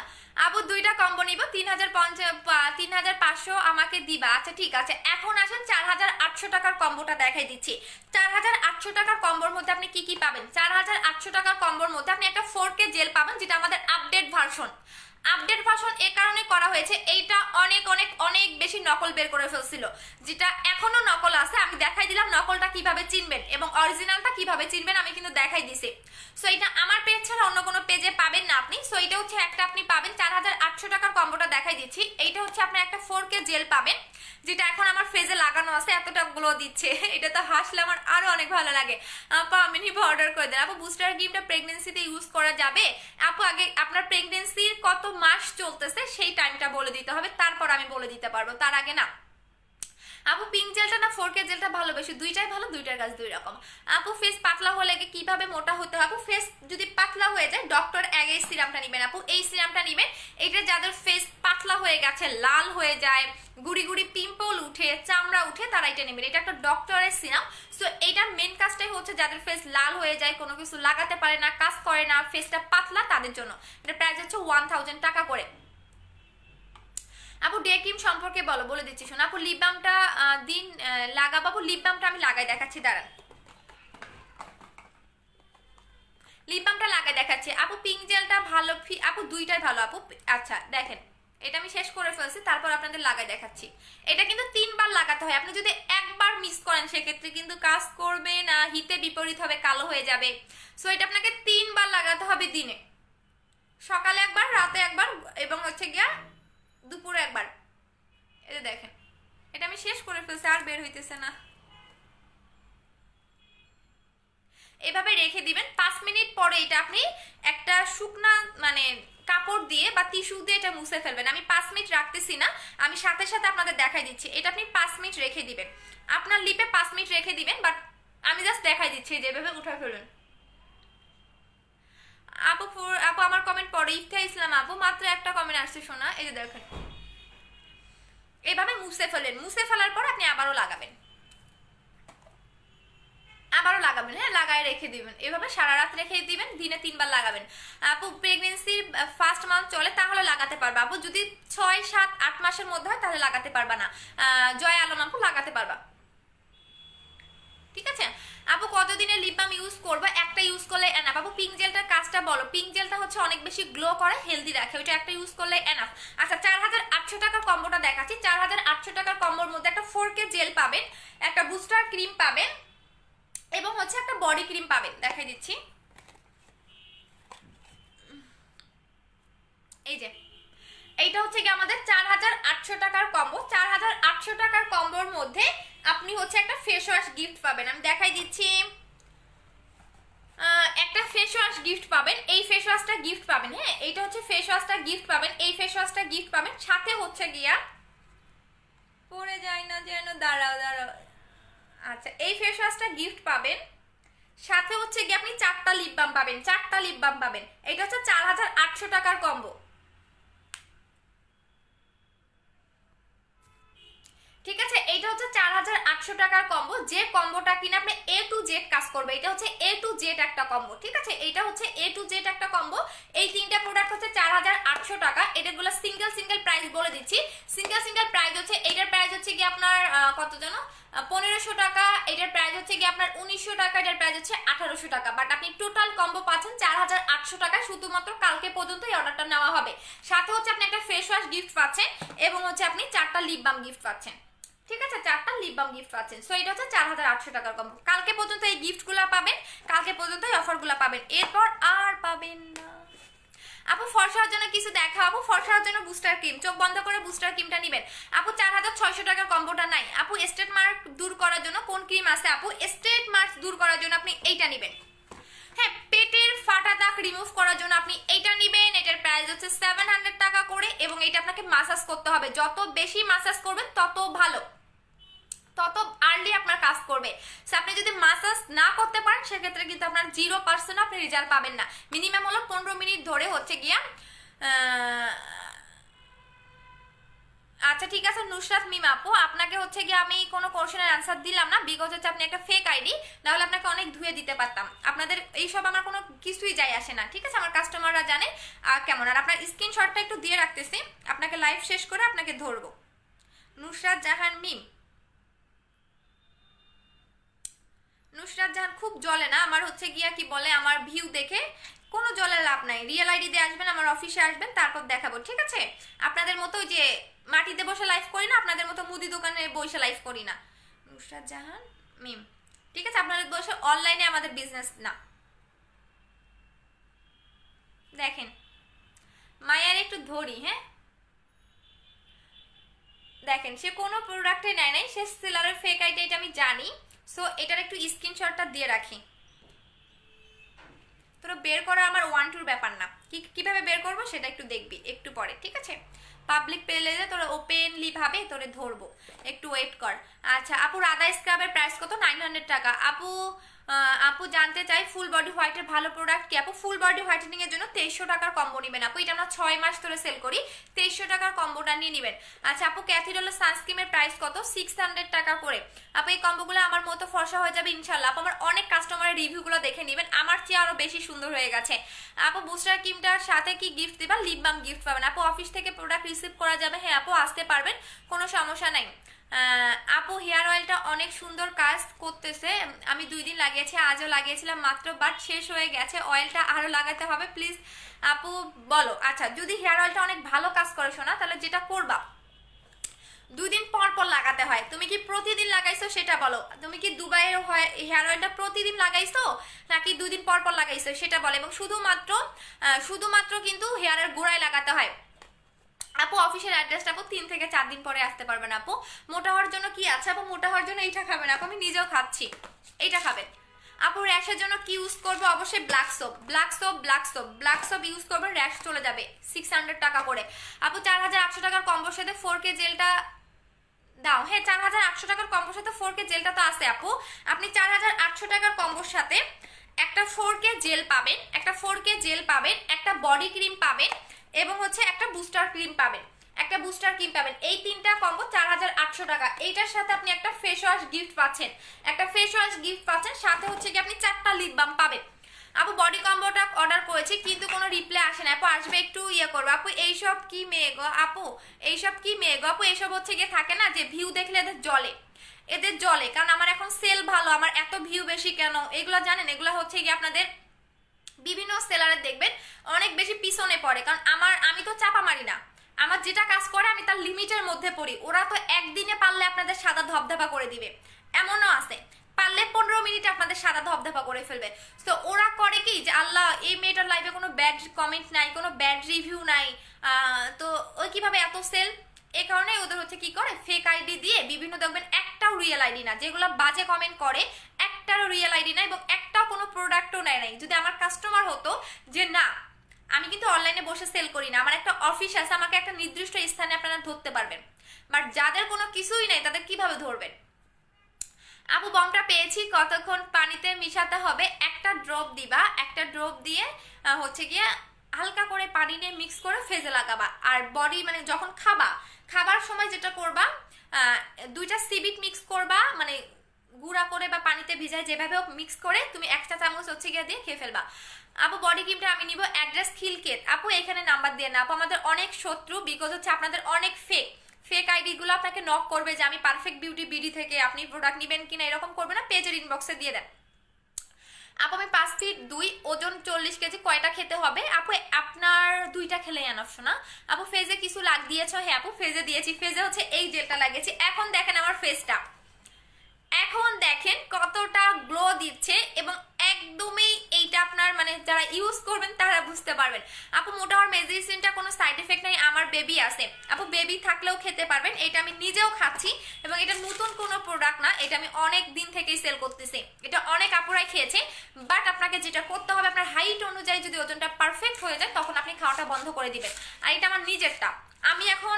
আপু 2টা কম্বো নিব, 3500 আমাকে দিবা। আচ্ছা ঠিক আছে। এখন আসেন 4800 টাকার কম্বোটা দেখাই দিচ্ছি। 4800 টাকার কম্বোর মধ্যে আপনি কি কি পাবেন? 4800 টাকার কম্বোর মধ্যে আপনি একটা 4K জেল পাবেন, যেটা আমাদের আপডেট ভার্সন। আপডেট ভার্সন এ কারণে করা হয়েছে, এইটা অনেক অনেক অনেক বেশি নকল বের করে ফেলছিল, যেটা এখনো নকল আছে। আমি দেখাই দিলাম নকলটা কিভাবে চিনবেন এবং অরিজিনালটা কিভাবে চিনবেন, আমি কিন্তু দেখাই দিছি। সো এটা আমার পেজ ছাড়া অন্য কোনো পেজে পাবেন না আপনি। সো এটা হচ্ছে একটা আপনি পাবেন 4800 টাকার কম্বোটা দেখাই দিচ্ছি। এইটা হচ্ছে আপনার একটা 4K জেল পাবেন, যেটা এখন আমার ফেজে লাগানো আছে, এতটা গ্লো দিচ্ছে, এটা তো হাসলে আমার আরো অনেক ভালো লাগে। আপু আমি নিব, অর্ডার করে দেন। আপু বুস্টার ক্রিমটা প্রেগনেন্সিতে ইউজ করা যাবে? আপু আগে আপনার প্রেগনেন্সির কত মাস চলতেছে সেই টাইমটা বলে দিতে হবে, তারপর আমি বলে দিতে পারবো, তার আগে না। আপু পিঙ্ক জেলটা না 4K জেলটা ভালো? বেশি দুইটাই ভালো, দুইটার কাজ দুই রকম। আপু ফেস পাতলা হলে কিভাবে মোটা হতে হবে? আপু ফেস যদি পাতলা হয়ে যায় ডক্টর আগে সিরামটা নেবেন। আপু এই সিরামটা নেবেন, এটা যাদের ফেস পাতলা হয়ে গেছে, লাল হয়ে যায়, গুড়ি গুড়ি পিম্পল উঠে, চামড়া উঠে, তারা এটা নেবেন। এটা একটা ডক্টরের সিরাম। সো এইটার মেন কাজটাই হচ্ছে যাদের ফেস লাল হয়ে যায়, কোনো কিছু লাগাতে পারে না, কাজ করে না, ফেসটা পাতলা, তাদের জন্য। এটা প্রাইস হচ্ছে 1000 টাকা করে। আপু ডে ক্রিম সম্পর্কে বলো, বলে দিচ্ছি শোনো। আপু লিপ বামটা দিন লাগাবো। আপু লিপ বামটা আমি লাগাই দেখাচ্ছি, দাঁড়ান, লিপ বামটা লাগাই দেখাচ্ছি। আপু পিঙ্ক জেলটা ভালো? আপু দুইটাই ভালো আপু। আচ্ছা দেখেন, এটা আমি শেষ করে ফেলছি, তারপর আপনাদের লাগাই দেখাচ্ছি। এটা কিন্তু 3বার লাগাতে হয়, আপনি যদি একবার মিস করেন সেক্ষেত্রে কিন্তু কাজ করবে না, হিতে বিপরীত হবে, কালো হয়ে যাবে। সো এটা আপনাকে 3বার লাগাতে হবে দিনে, সকালে একবার, রাতে একবার, এবং হচ্ছে গিয়া দুপুরে একবার। এই দেখেন, এটা আমি শেষ করে ফেলছি, আর বের হইতেছে না। এভাবে রেখে দিবেন। 5 মিনিট পরে এটা আপনি একটা শুকনা মানে কাপড় দিয়ে বা টিস্যু দিয়ে এটা মুছে ফেলবেন। আমি 5 মিনিট রাখতেছি না, আমি সাথে সাথে আপনাদের দেখাই দিচ্ছি। এটা আপনি 5 মিনিট রেখে দিবেন, আপনার লিপে 5 মিনিট রেখে দিবেন, বাট আমি জাস্ট দেখাই দিচ্ছি যেভাবে উঠে ফেলবেন। আপু আপু আমার কমেন্ট পড়ে। ইফতিহা ইসলাম আপু মাত্র একটা কমেন্ট আসছে শোনা, এই যে দেখেন, এইভাবে মুছে ফেলেন। মুছে ফেলার পর আপনি আবারও লাগাবেন, হ্যাঁ, লাগায় রেখে দিবেন। এভাবে সারা রাত রেখে দিবেন, দিনে 3বার লাগাবেন। আপু প্রেগনেন্সির ফার্স্ট মান্থ চলে তাহলে লাগাতে পারবা। আপু যদি 6, 7, 8 মাসের মধ্যে হয় তাহলে লাগাতে পারবা না। জয় আলম আপু লাগাতে পারবা, ঠিক আছে। আপু কতদিনের লিপ বাম ইউজ করবো? একটা ইউজ করলে এনাফ। আপু পিঙ্ক জেলটার কাজটা বলো। পিঙ্ক জেলটা হচ্ছে অনেক বেশি গ্লো করে, হেলদি রাখে, ওইটা একটা ইউজ করলে এনাফ। আচ্ছা 4800 টাকার কম্বোটা দেখাচ্ছি। 4800 টাকার কম্বোর মধ্যে একটা 4K জেল পাবেন, একটা বুস্টার ক্রিম পাবেন এবং হচ্ছে একটা বডি ক্রিম পাবেন, দেখাই দিচ্ছি। এই যে এইটা হচ্ছে কি আমাদের 4800 টাকার কম্বো। 4800 টাকার কম্বোর মধ্যে আপনি হচ্ছে একটা ফেস ওয়াশ গিফট পাবেন, আমি দেখাই দিচ্ছি। একটা ফেস ওয়াশ গিফট পাবেন, এই ফেস ওয়াশটা গিফট পাবেন। হ্যাঁ, এইটা হচ্ছে ফেস ওয়াশটা গিফট পাবেন, এই ফেস ওয়াশটা গিফট পাবেন। সাথে হচ্ছে গিয়া পড়ে যায় না যেন, দাঁড়াও দাঁড়াও, আচ্ছা এই ফেস ওয়াশটা গিফট পাবেন। সাথে হচ্ছে গিয়ে আপনি 4টা লিপ বাম পাবেন, 4টা লিপ বাম পাবেন। এটা হচ্ছে 4800 টাকার কম্বো। ঠিক আছে, এইটা হচ্ছে 4800 টাকার কম্বো, যে কম্বোটা কিনা আপনি A to Z কাজ করবে। এটা হচ্ছে A to Z একটা কম্বো। ঠিক আছে, এটা হচ্ছে A to Z একটা কম্বো। এই তিনটা প্রোডাক্ট হচ্ছে 4800 টাকা। এটাগুলো সিঙ্গেল সিঙ্গেল প্রাইস বলে দিচ্ছি। সিঙ্গেল সিঙ্গেল প্রাইস হচ্ছে, এটার প্রাইস হচ্ছে কি আপনার কত জানো, 1500 টাকা। এটার প্রাইস হচ্ছে কি আপনার 1900 টাকা। এটার প্রাইস হচ্ছে 1800 টাকা। বাট আপনি টোটাল কম্বো পাচ্ছেন 4800 টাকা। শুধুমাত্র কালকে পর্যন্ত এই অর্ডারটা নেওয়া হবে। সাথে হচ্ছে আপনি একটা ফেস ওয়াশ গিফট পাচ্ছেন এবং হচ্ছে আপনি 4টা লিপ বাম গিফট পাচ্ছেন। ঠিক আছে, 4টা লিপ বাম গিফট পাচ্ছেন। সো এটা হচ্ছে 4800 টাকার কম্বো। কালকে পর্যন্ত এই গিফটগুলো পাবেন, কালকে পর্যন্ত এই অফারগুলো পাবেন, এরপর আর পাবেন না। আপু ফর্সা হওয়ার জন্য কিছু দেখা, আপু ফর্সা হওয়ার জন্য বুস্টার ক্রিম, চোখ বন্ধ করে বুস্টার ক্রিমটা নেবেন। আপু 4600 টাকার কম্বোটা নাই। আপু স্ট্রেট মার্ক দূর করার জন্য কোন ক্রিম আছে? আপু স্ট্রেট মার্ক দূর করার জন্য আপনি এইটা নেবেন। হ্যাঁ, পেটের ফাটা দাগ রিমুভ করার জন্য আপনি এইটা নেবেন। এটার প্রাইস হচ্ছে 700 টাকা করে এবং এটা আপনাকে মাসাজ করতে হবে। যত বেশি মাসাজ করবেন তত ভালো, তত আর্লি আপনার কাজ করবে। সো আপনি যদি মাসাজ না করতে পারেন সেক্ষেত্রে কিন্তু আপনার 0% আপনি রেজাল্ট পাবেন না। মিনিমাম হলো 15 মিনিট ধরে হচ্ছে গিয়া। আচ্ছা ঠিক আছে নুসরাত মিম আপু, আপনাকে হচ্ছে গিয়ে আমি কোনো কোশ্চেনের অ্যান্সার দিলাম না, বিকজ হচ্ছে আপনি একটা ফেক আইডি, নাহলে আপনাকে অনেক ধুয়ে দিতে পারতাম। আপনাদের এইসব আমার কোনো কিছুই যায় আসে না। ঠিক আছে, আমার কাস্টমাররা জানে কেমন। আর আপনার স্ক্রিনশটটা একটু দিয়ে রাখতেছি, আপনাকে লাইভ শেষ করে আপনাকে ধরবো। নুসরাত জাহান মিম, নুসরাত জাহান খুব জ্বলে না আমার হচ্ছে গিয়া কি বলে, আমার ভিউ দেখে কোনো জলের লাভ নাই। রিয়েল আইডি দিয়ে আসবেন, আমার অফিসে আসবেন, তারপর দেখাবো। ঠিক আছে, আপনাদের মতো ওই যে মাটিতে বসে লাইভ করি না, আপনাদের মতো মুদি দোকানে বসে লাইভ করি না। নুসরাত জাহান মিম, ঠিক আছে, আপনাদের বসে অনলাইনে আমাদের বিজনেস না। দেখেন মায়ার একটু ধরি, হ্যাঁ দেখেন সে কোনো প্রোডাক্টে নেয় নাই, সে সেলারের ফেক আইডি, এটা আমি জানি। সো এটার একটু স্ক্রিনশটটা দিয়ে রাখি। তোরা বের করা আমার 1-2 ব্যাপার না, কিভাবে বের করবো সেটা একটু দেখবি একটু পরে। ঠিক আছে, পাবলিক প্লেসে তোরা ওপেনলি ভাবে তোরে ধরবো, একটু ওয়েট কর। আচ্ছা আপু রাধা স্ক্রাবের প্রাইস কত? 900 টাকা। আপু আপু জানতে চাই ফুল বডি হোয়াইটের ভালো প্রোডাক্ট কি? আপু ফুল বডি হোয়াইটেনিং এর জন্য 2300 টাকার কম্বো নেবেন। আপু এটা আমরা 6 মাস ধরে সেল করি, 2300 টাকার কম্বোটা নিয়ে নেবেন। আচ্ছা আপু ক্যাথিডলের সানস্ক্রিমের প্রাইস কত? 600 টাকা করে। আপু এই কম্বোগুলো আমার মতো ফর্সা হয়ে যাবে ইনশাল্লাহ। আপু আমার অনেক কাস্টমারের রিভিউগুলো দেখে নেবেন, আমার চেয়ে আরো বেশি সুন্দর হয়ে গেছে। আপু বুস্টার ক্রিমটার সাথে কি গিফট দিবা? লিপ বাম গিফট পাবেন। আপু অফিস থেকে প্রোডাক্ট রিসিভ করা যাবে? হ্যাঁ আপু আসতে পারবেন, কোনো সমস্যা নাই। আপু হেয়ার অয়েলটা অনেক সুন্দর কাজ করতেছে, আমি 2 দিন লাগিয়েছি, আজও লাগিয়েছিলাম মাত্র, বাট শেষ হয়ে গেছে। অয়েলটা আরো লাগাতে হবে প্লিজ আপু বলো। আচ্ছা যদি হেয়ার অয়েলটা অনেক ভালো কাজ করে শোনা, তাহলে যেটা করবা 2 দিন পর পর লাগাতে হয়। তুমি কি প্রতিদিন লাগাইছো সেটা বলো। তুমি কি দুবাইয়ের হেয়ার অয়েলটা প্রতিদিন লাগাইছো নাকি 2 দিন পর পর লাগাইছো সেটা বলো। এবং শুধুমাত্র কিন্তু হেয়ারের গোড়ায় লাগাতে হয়। আপু অফিসের অ্যাড্রেসটা আপু 3 থেকে 4 দিন পরে আসতে পারবেন। আপু মোটা হওয়ার জন্য কি আছে? আপু মোটা হওয়ার জন্য এইটা খাবেন, আপু আমি নিজেও খাচ্ছি, এইটা খাবেন। আপু র্যাশের জন্য কি ইউজ করবো? অবশ্যই black soap, black soap, black soap, black soap use করবেন, র্যাশ চলে যাবে। 600 টাকা করে। আপু 4800 টাকার কম্বোর সাথে 4K জেলটা দাও। হ্যাঁ 4800 টাকার কম্বোর সাথে 4K জেলটা তো আছে আপু। আপনি 4800 টাকার কম্বোর সাথে একটা 4K জেল পাবেন, একটা 4K জেল পাবেন, একটা বডি ক্রিম পাবেন এবং হচ্ছে একটা বুস্টার ক্রিম পাবেন, একটা বুস্টার ক্রিম পাবেন। এই 3টা কম্বো 4800 টাকা। এইটার সাথে আপনি একটা ফেস ওয়াশ গিফট পাচ্ছেন, একটা ফেস ওয়াশ গিফট পাচ্ছেন, সাথে হচ্ছে কি আপনি 4টা লিপ বাম পাবেন। আপু বডি কম্বোটা অর্ডার করেছি কিন্তু কোনো রিপ্লাই আসে না। আপু আসবে একটু ইয়ে করবো। আপু এইসব কি মেয়ে গো? আপু এইসব কি মেয়ে গো? আপু এইসব হচ্ছে গিয়ে থাকে না যে ভিউ দেখলে এদের জলে, এদের জলে, কারণ আমার এখন সেল ভালো, আমার এত ভিউ বেশি কেন? এগুলো জানেন, এগুলো হচ্ছে গিয়ে আপনাদের বিভিন্ন সেলারে দেখবেন অনেক বেশি পিছনে পড়ে, কারণ আমি তো চাপা মারি না, আমার যেটা কাজ করে আমি তার লিমিটের মধ্যে পড়ি। ওরা তো একদিনে পারলে আপনাদের সাদা ধবধবা করে দিবে, এমনও আছে পারলে 15 মিনিটে আপনাদের সাদা ধবধবা করে ফেলবে। তো ওরা করে কি যে আল্লাহ এই মেয়েটার লাইভে কোনো ব্যাড কমেন্ট নাই, কোনো ব্যাড রিভিউ নাই, তো ওই কিভাবে এত সেল? এই কারণে ওদের হচ্ছে কি করে ফেক আইডি দিয়ে বিভিন্ন দেখবেন, একটাও রিয়েল আইডি না, যেগুলো বাজে কমেন্ট করে একটা একটারও রিয়েল আইডি নাই এবং একটাও কোনো প্রোডাক্টও নেয় নাই। যদি আমার কাস্টমার হতো যে না আমি কিন্তু অনলাইনে বসে সেল করি না, আমার একটা অফিস আছে, আমাকে একটা নির্দিষ্ট স্থানে আপনারা ধরতে পারবেন, বাট যাদের কোনো কিছুই নেই তাদের কিভাবে ধরবেন? আপু বমটা পেয়েছি, কতক্ষণ পানিতে মিশাতে হবে? একটা ড্রপ দিবা, একটা ড্রপ দিয়ে হচ্ছে গিয়ে হালকা করে পানি নিয়ে মিক্স করে ফেজে লাগাবা। আর বডি মানে যখন খাবার সময় যেটা করবা, 2টা সিবিট মিক্স করবা, মানে গুঁড়া করে বা পানিতে ভিজায় যেভাবে মিক্স করে তুমি 1 চা চামচ হচ্ছে গিয়ে দিয়ে খেয়ে ফেলবা। আপু বডি ক্রিমটা আমি নিব অ্যাড্রেস খিলকেট। আপু এখানে নাম্বার দিয়ে না আপু, আমাদের অনেক শত্রু, বিকজ হচ্ছে আপনাদের অনেক ফেক আইডি গুলো আপনাকে নক করবে যে আমি পারফেক্ট বিউটি বিডি থেকে আপনি প্রোডাক্ট নেবেন কিনা, এরকম করবে না, পেজের ইনবক্সে দিয়ে দেন। আপু আমি 5 ফিট 2, ওজন 40 কেজি, কয়টা খেতে হবে? আপু আপনার 2টা খেলে এনাফ শোনা। আপু ফেজে কিছু লাগ দিয়েছো? হ্যাঁ আপু ফেজে দিয়েছি, ফেজে হচ্ছে এই জেলটা লাগিয়েছি। এখন দেখেন আমার ফেসটা, এখন দেখেন কতটা গ্লো দিচ্ছে, এবং একদমই এইটা আপনার মানে যারা ইউজ করবেন তারা বুঝতে পারবেন। আপু মোটা হওয়ার মেডিসিনটা কোনো সাইড এফেক্ট নাই, আমার বেবি আছে। আপু বেবি থাকলেও খেতে পারবেন, এটা আমি নিজেও খাচ্ছি, এবং এটা নতুন কোনো প্রোডাক্ট না, এটা আমি অনেক দিন থেকেই সেল করতেছি, এটা অনেক আপুরাই খেয়েছে। বাট আপনাকে যেটা করতে হবে, আপনার হাইট অনুযায়ী যদি ওজনটা পারফেক্ট হয়ে যায় তখন আপনি খাওয়াটা বন্ধ করে দিবেন। আর এটা আমার নিজেরটা, আমি এখন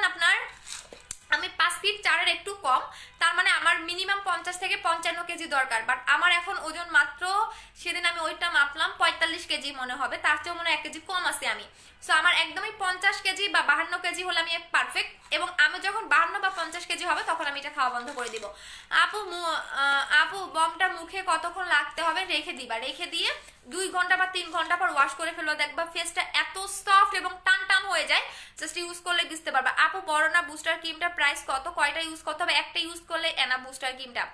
আমি 5 ফিট 4-এর একটু কম, তার মানে আমার মিনিমাম 50 থেকে 55 কেজি দরকার। বাট আমার এখন ওজন মাত্র, সেদিন আমি ওইটা মাপলাম 45 কেজি মনে হবে, তার চেয়েও মনে হয় 1 কেজি কম আছে আমি। সো আমার একদমই 50 কেজি বা 52 কেজি হলে আমি পারফেক্ট, এবং আমি যখন 52 বা 50 কেজি হবে তখন আমি এটা খাওয়া বন্ধ করে দিব। আপু বমটা মুখে কতক্ষণ রাখতে হবে? রেখে দিবা, রেখে দিয়ে 2 ঘন্টা বা 3 ঘন্টা পর ওয়াশ করে ফেলবা, দেখবা ফেসটা এত সফট এবং টান টান হয়ে যায়, জাস্ট ইউজ করলে বুঝতে পারবা। আপু বড় না বুস্টার ক্রিমটা প্রাইস কত? কয়টা ইউজ করতে হবে? একটা ইউজ করলে এনা বুস্টার ক্রিমটা।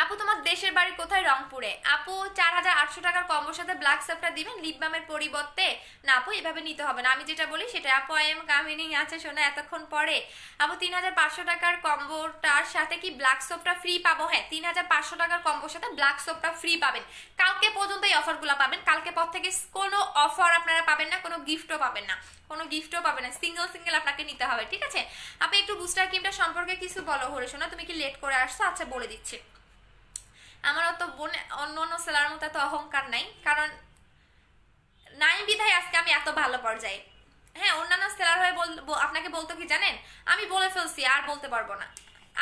আপু তোমার দেশের বাড়ি কোথায়? রংপুরে। আপু 4800 টাকার কম্বোর সাথে ব্ল্যাক সাপটা দিবেন লিপ বামের পরিবর্তে? না আপু এভাবে নিতে হবে না, আমি যেটা বলি সেটা। আপু আই এম কামিনিং আছে শোনা এতক্ষণ পরে। আপু 3500 টাকার কম্বোটার সাথে কি ব্ল্যাক সোপটা ফ্রি পাবো? হ্যাঁ 3500 টাকার কম্বোর সাথে ব্ল্যাক সোপটা ফ্রি পাবেন। কালকে পর্যন্ত এই অফারগুলো পাবেন, কালকে পর থেকে কোনো অফার আপনারা পাবেন না, কোনো গিফটও পাবেন না, কোনো গিফটও পাবেন না, সিঙ্গেল আপনাকে নিতে হবে, ঠিক আছে? আপু একটু বুস্টার ক্রিমটা সম্পর্কে কিছু বলো। হরে শোনা তুমি কি লেট করে আসছো? আচ্ছা বলে দিচ্ছি। আমারও তো অন্য অন্য সেলার মতো এত অহংকার নাই, কারণ নাই বিধায় আজকে আমি এত ভালো পর্যায়ে। হ্যাঁ অন্যান্য সেলার হয়ে আপনাকে বলতো কি জানেন, আমি বলে ফেলছি আর বলতে পারবো না,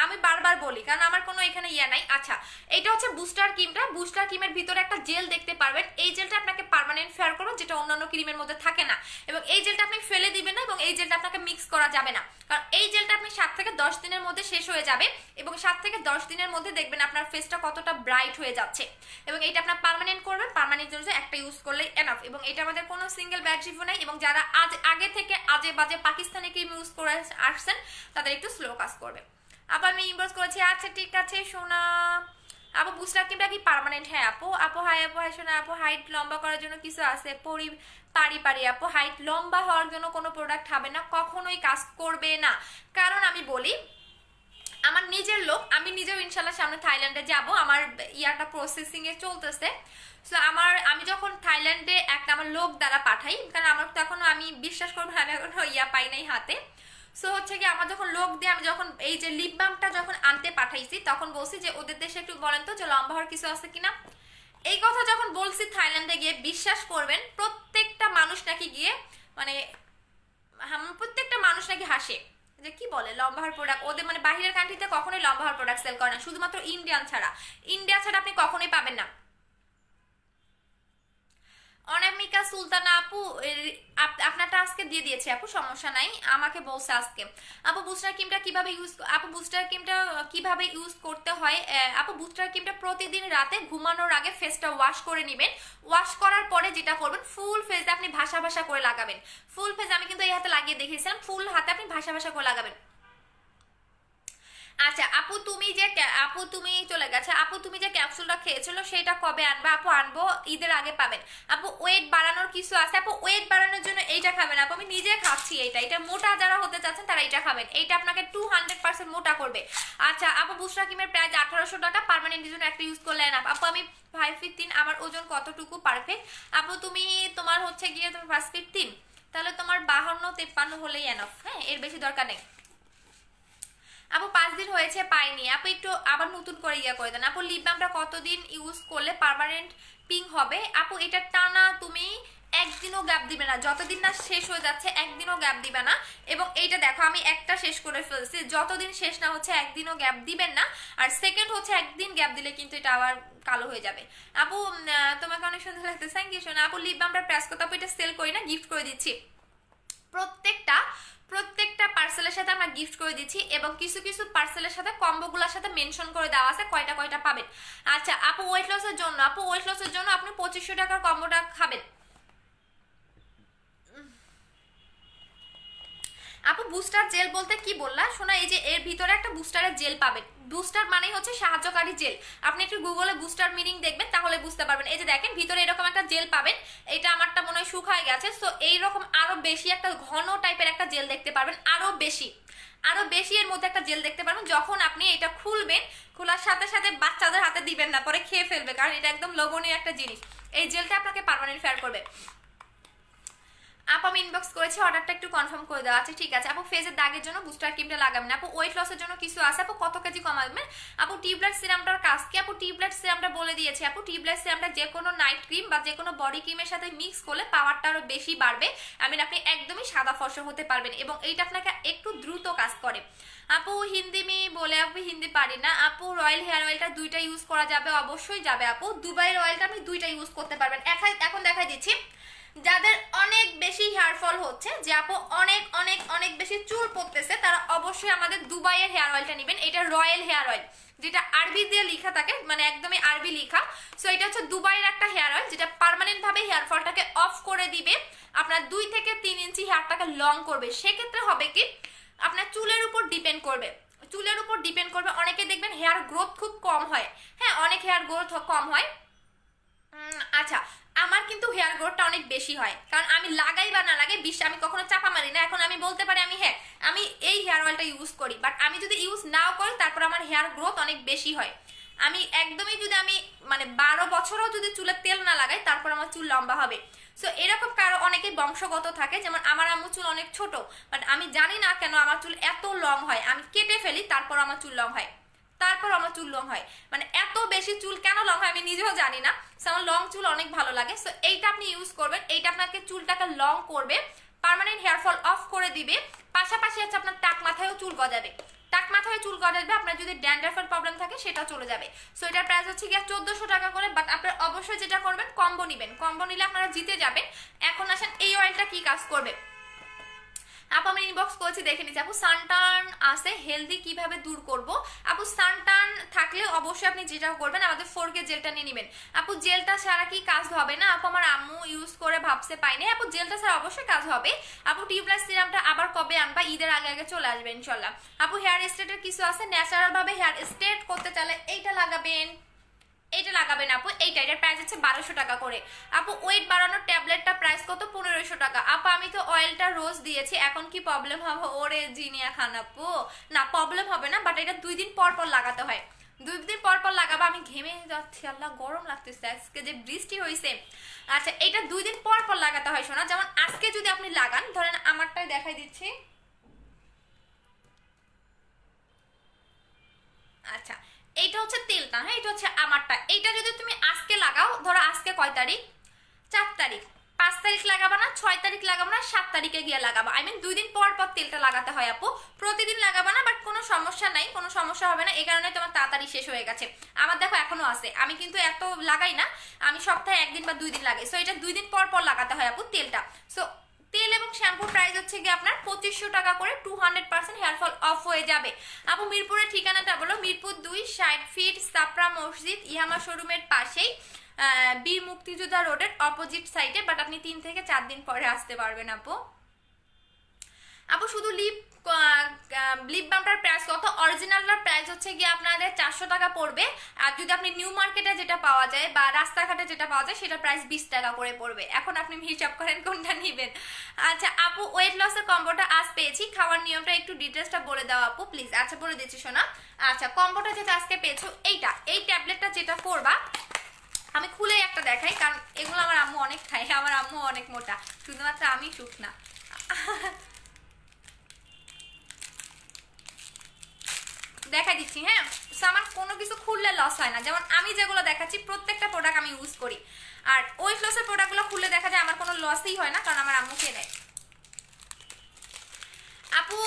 আমি বারবার বলি কারণ আমার কোনো এখানে ইয়া নাই। আচ্ছা এটা হচ্ছে বুস্টার ক্রিমটা, বুস্টার ক্রিমের ভিতরে একটা জেল দেখতে পারবেন, এই জেলটা আপনাকে পার্মানেন্ট ফেয়ার করবেন, যেটা অন্যান্য ক্রিমের মধ্যে থাকে না, এবং এই জেলটা আপনি ফেলে দিবেন না, এবং এই জেলটা আপনাকে মিক্স করা যাবে না, কারণ এই জেলটা আপনি 7 থেকে 10 দিনের মধ্যে শেষ হয়ে যাবে, এবং 7 থেকে 10 দিনের মধ্যে দেখবেন আপনার ফেসটা কতটা ব্রাইট হয়ে যাচ্ছে, এবং এটা আপনার পার্মানেন্ট করবেন, পার্মানেন্ট জন্য একটা ইউজ করলেই এনাফ। এবং এটা আমাদের কোনো সিঙ্গেল ব্যাটারিও নাই, এবং যারা আগে থেকে আজে বাজে পাকিস্তানি ক্রিম ইউজ করে আসছেন তাদের একটু স্লো কাজ করবে। আবার আমি ইনবক্স করেছি, আচ্ছা ঠিক আছে সোনা। আপু বুস্টার ক্রিমটা কি পার্মানেন্ট? হ্যাঁ আপু। আপু হাই সোনা। আপু হাইট লম্বা করার জন্য কিছু আছে? পারি আপু হাইট লম্বা হওয়ার জন্য কোনো প্রোডাক্ট হবে না, কখনোই কাজ করবে না, কারণ আমি বলি আমার নিজের লোক, আমি নিজেও ইনশাল্লাহ সামনে থাইল্যান্ডে যাব, আমার ইয়াটা প্রসেসিং এ চলতেছে। সো আমি যখন থাইল্যান্ডে একটা আমার লোক দ্বারা পাঠাই, কারণ আমার তো এখনো, আমি বিশ্বাস করবো আমি এখনো ইয়া পাই নাই হাতে। সো হচ্ছে কি আমার যখন লোক দিয়ে, আমি যখন এই যে লিপ বামটা যখন আনতে পাঠাইছি তখন বলছি যে ওদের দেশে একটু বলেন তো যে লম্বা হওয়ার কিছু আছে কিনা। এই কথা যখন বলছি থাইল্যান্ডে গিয়ে, বিশ্বাস করবেন প্রত্যেকটা মানুষ নাকি গিয়ে মানে প্রত্যেকটা মানুষ নাকি হাসে যে কি বলে লম্বা হওয়ার প্রোডাক্ট, ওদের মানে বাহিরের কান্ট্রিতে কখনোই লম্বা হওয়ার প্রোডাক্ট সেল করে না, শুধুমাত্র ইন্ডিয়া ছাড়া আপনি কখনোই পাবেন না। অনামিকা সুলতানা আপু আপনারটা আজকে দিয়ে দিয়েছে আপু, সমস্যা নাই, আমাকে বলছে আজকে। আপু বুস্টার ক্রিমটা কিভাবে ইউজ করতে হয়? আপু বুস্টার ক্রিমটা প্রতিদিন রাতে ঘুমানোর আগে ফেসটা ওয়াশ করে নেবেন, ওয়াশ করার পরে যেটা করবেন ফুল ফেসে আপনি ভাসা করে লাগাবেন, ফুল ফেস আমি কিন্তু এই হাতে লাগিয়ে দেখিয়েছিলাম, ফুল হাতে আপনি ভাসা করে লাগাবেন। আচ্ছা আপু তুমি চলে গেছে, আপু তুমি যে ক্যাপসুলটা খেয়েছিল সেটা কবে আনবা? আপু আনবো, ঈদের আগে পাবেন। আপু ওয়েট বাড়ানোর কিছু আছে? আপু ওয়েট বাড়ানোর জন্য এইটা খাবেন আপু, আমি নিজে খাচ্ছি এটা মোটা যারা হতে চাচ্ছেন তারা এটা খাবেন, এইটা আপনাকে 200% মোটা করবে। আচ্ছা আপু বুস্টার ক্রিমের প্রাইস 1800 টাকা, পার্মানেন্টের জন্য একটা ইউজ করলে এনাফ। আপু আমি 5 ফিট 3, আমার ওজন কতটুকু পারফেক্ট? আপু তোমার হচ্ছে গিয়ে তুমি 5 ফিট 3, তাহলে তোমার 52-53 হলেই এনাফ, হ্যাঁ এর বেশি দরকার নেই। আপু 5 দিন হয়েছে পাইনি আপু, একটু আবার নতুন করে ইয়া করে দেন আপু। লিপ বামটা কতদিন ইউজ করলে পার্মানেন্ট পিঙ্ক হবে আপু? এটা টানা তুমি একদিনও গ্যাপ দিবে না, যতদিন না শেষ হয়ে যাচ্ছে একদিনও গ্যাপ দিবে না। এবং এইটা দেখো আমি একটা শেষ করে ফেলছি, যতদিন শেষ না হচ্ছে একদিনও গ্যাপ দিবেন না। আর সেকেন্ড হচ্ছে একদিন গ্যাপ দিলে কিন্তু এটা আবার কালো হয়ে যাবে আপু। তোমাকে অনেক সুন্দর লাগছে, থ্যাংক ইউ সোনা আপু। লিপ বামটা প্রেস করতে আপু, এটা সেল করি না, গিফট করে দিচ্ছি। প্রত্যেকটা প্রত্যেকটা পার্সেলের সাথে আমরা গিফট করে দিচ্ছি, এবং কিছু কিছু পার্সেলের সাথে কম্বোগুলোর সাথে মেনশন করে দেওয়া আছে কয়টা কয়টা পাবেন। আচ্ছা আপু ওয়েট লসের জন্য, আপু ওয়েট লসের জন্য আপনি 2500 টাকার কম্বোটা খাবেন আপু। বুস্টার জেল বলতে কি বললা শোনা? এই যে এর ভিতরে একটা বুস্টারের জেল পাবেন। বুস্টার মানেই হচ্ছে সাহায্যকারী জেল। আপনি একটু গুগলে বুস্টার মিনিং দেখবেন, তাহলে বুঝতে পারবেন। এই যে দেখেন ভিতরে এরকম একটা জেল পাবেন, এটা আমারটা মনে হয় শুকায় গেছে, সো এইরকম আরো বেশি একটা ঘন টাইপের একটা জেল দেখতে পারবেন, আরো বেশি এর মধ্যে একটা জেল দেখতে পারবেন। যখন আপনি এটা খুলবেন, খোলার সাথে সাথে বাচ্চাদের হাতে দিবেন না, পরে খেয়ে ফেলবে, কারণ এটা একদম লোভনীয় একটা জিনিস। এই জেলটা আপনাকে পার্মানেন্ট ফেয়ার করবে। আপু আমি ইনবক্স করেছি, অর্ডারটা একটু কনফার্ম করে দেওয়া আছে, ঠিক আছে আপু। ফেজের দাগের জন্য বুস্টার ক্রিমটা লাগাবেন আপু। ওয়েট লসের জন্য কিছু আছে আপু, কত কেজি কমাবেন আপু? টিউবলাইট সিরামটার কাজ কি আপু? টিউবলাইট সিরামটা বলে দিয়েছি আপু। টিউবলাইট সিরামটা যে কোনো নাইট ক্রিম বা যে কোনো বডি ক্রিমের সাথে মিক্স করলে পাওয়ারটা আরো বেশি বাড়বে। আপনি একদমই সাদা ফর্সা হতে পারবেন, এবং এইটা আপনাকে একটু দ্রুত কাজ করে আপু। হিন্দি মি বলে আপু হিন্দি পারি না আপু। রয়্যাল হেয়ার অয়েলটা দুইটা ইউজ করা যাবে? অবশ্যই যাবে আপু। দুবাইয়ের অয়েলটা আপনি দুইটা ইউজ করতে পারবেন। এখন দেখাই দিচ্ছি, যাদের অনেক বেশি হেয়ার ফল হচ্ছে, যে আপু অনেক অনেক অনেক বেশি চুল পড়তেছে, তারা অবশ্যই আমাদের দুবাইয়ের হেয়ার অয়েলটা নেবেন। এটা রয়্যাল হেয়ার অয়েল, যেটা আরবি দিয়ে লেখা থাকে, মানে একদমই আরবি লেখা। সো এটা হচ্ছে দুবাইয়ের একটা হেয়ার অয়েল, যেটা পার্মানেন্ট ভাবে হেয়ার ফলটাকে অফ করে দিবে, আপনার 2 থেকে 3 ইঞ্চি হেয়ারটাকে লং করবে। সেক্ষেত্রে হবে কি, আপনার চুলের উপর ডিপেন্ড করবে, অনেকে দেখবেন হেয়ার গ্রোথ খুব কম হয়। হ্যাঁ, অনেক হেয়ার গ্রোথ কম হয়। আচ্ছা, আমার কিন্তু হেয়ার গ্রোথটা অনেক বেশি হয়, কারণ আমি লাগাই বা না লাগাই আমি কখনো চাপা মারি না। এখন আমি বলতে পারি আমি এই হেয়ার অয়েলটা ইউজ করি, বাট আমি যদি ইউজ নাও করি তারপর আমার হেয়ার গ্রোথ অনেক বেশি হয়। আমি একদমই যদি আমি মানে 12 বছরও যদি চুলে তেল না লাগাই, তারপর আমার চুল লম্বা হবে। সো এরকম কারো অনেকের বংশগত থাকে, যেমন আমার আম্মু চুল অনেক ছোট, বাট আমি জানি না কেন আমার চুল এত লং হয়। আমি কেটে ফেলি, তারপর আমার চুল লং হয়, মানে এত বেশি চুল কেন লং হয় আমি নিজেও জানি না। আমার লং চুল অনেক ভালো লাগে। সো এইটা আপনি ইউজ করবেন, এইটা আপনাকে চুলটাকে লং করবে, পার্মানেন্ট হেয়ার ফল অফ করে দিবে। পাশাপাশি হচ্ছে আপনার টাক মাথায়ও চুল গজাবে, আপনার যদি ড্যান্ড্রাফের প্রবলেম থাকে সেটা চলে যাবে। সো এটার প্রাইস হচ্ছে গিয়ে 1400 টাকা করে, বাট আপনারা অবশ্যই যেটা করবেন কম্বো নিবেন, কম্বো নিলে আপনারা জিতে যাবেন। এখন আসেন এই অয়েলটা কি কাজ করবে আপু, আমি ইনবক্স করেছি দেখে নিচ্ছি আপু। সানটার্ন আছে, হেলদি কিভাবে দূর করব আপু? সানটার্ন থাকলে অবশ্যই আপনি যেটা করবেন, আমাদের 4K জেলটা নিয়ে নেবেন আপু। জেলটা ছাড়া কি কাজ হবে না আপু? আমার আম্মু ইউজ করে ভাবছে পাইনি আপু। জেলটা ছাড়া অবশ্যই কাজ হবে আপু। টিউবলাইট সিরামটা আবার কবে আনবা? ঈদের আগে আগে চলে আসবে ইনশাল্লাহ আপু। হেয়ার স্ট্রেটের কিছু আছে, ন্যাচারাল ভাবে হেয়ার স্ট্রেট করতে চাইলে এইটা লাগাবেন আপু। এটার প্রাইস হচ্ছে 1200 টাকা করে আপু। ওয়েট বাড়ানোর ট্যাবলেটটা প্রাইস কত? 1500 টাকা আপু। আমি তো অয়েলটা রোজ দিয়েছি, এখন কি প্রবলেম হবে? ওরে জিনিয়া খান আপু, না প্রবলেম হবে না, বাট এটা 2 দিন পর পর লাগাতে হয়। 2 দিন পর পর লাগাবো। আমি ঘেমে যাচ্ছি, আল্লাহ গরম লাগতেছে, আজকে যে বৃষ্টি হয়েছে। আচ্ছা, এটা 2 দিন পর পর লাগাতে হয় শোনা। যেমন আজকে যদি আপনি লাগান, ধরেন আমারটাই দেখাই দিচ্ছি। আচ্ছা, এইটা হচ্ছে তেলটা, হ্যাঁ এটা হচ্ছে আমারটা। এইটা যদি তুমি আজকে লাগাও, ধরো আজকে কয় তারিখ? 4 তারিখ। 5 তারিখ লাগাবা না, 6 তারিখ লাগাবো না, 7 তারিখে গিয়ে লাগাবো। আই মিন 2 দিন পর পর তেলটা লাগাতে হয় আপু। প্রতিদিন লাগাবা না, বাট কোনো সমস্যা নাই, কোনো সমস্যা হবে না। এই কারণে তোমার তাড়াতাড়ি শেষ হয়ে গেছে। আমার দেখো এখনো আছে, আমি কিন্তু এত লাগাই না, আমি সপ্তাহে 1 দিন বা 2 দিন লাগাই। সো এটা 2 দিন পর পর লাগাতে হয় আপু তেলটা। সো তেল এবং শ্যাম্পুর প্রাইস হচ্ছে গিয়ে আপনার 2500 টাকা করে, 200% হেয়ার ফল অফ হয়ে যাবে আপু। মিরপুরের ঠিকানাটা বলো। মিরপুর 2, 60 ফিট, সাপরা মসজিদ, ইহামা শোরুমের পাশেই, বীর মুক্তিযোদ্ধা রোডের অপোজিট সাইডে। বাট আপনি 3 থেকে 4 দিন পরে আসতে পারবেন আপু। শুধু লিপ বামটার প্রাইস কত? অরিজিনালটার প্রাইস হচ্ছে গিয়ে আপনাদের 400 টাকা পড়বে, আর যদি আপনি নিউ মার্কেটে যেটা পাওয়া যায় বা রাস্তাঘাটে যেটা পাওয়া যায় সেটা প্রাইস 20 টাকা করে পড়বে। এখন আপনি হিসাব করেন কোনটা নেবেন। আচ্ছা আপু, ওয়েট লসের কম্বোটা আজ পেয়েছি, খাওয়ার নিয়মটা একটু ডিটেলসটা বলে দাও আপু প্লিজ। আচ্ছা বলে দিচ্ছি শোনা। আচ্ছা, কম্বোটা যেটা আজকে পেয়েছো, এই ট্যাবলেটটা যেটা করবা, আমি খুলে একটা দেখাই, কারণ এগুলো আমার আম্মু অনেক খায়, আমার আম্মু অনেক মোটা, শুধুমাত্র আমি শুকনা। দেখা দিচ্ছি, হ্যাঁ। সো আমার কোনো কিছু খুললে লস হয় না, যেমন আমি যেগুলো দেখাচ্ছি প্রত্যেকটা প্রোডাক্ট আমি ইউজ করি, আর ওই ফ্লসের প্রোডাক্টগুলো খুললে দেখা যায় আমার কোনো লসই হয় না, কারণ আমার আম্মু খেয়ে নেয়। আপু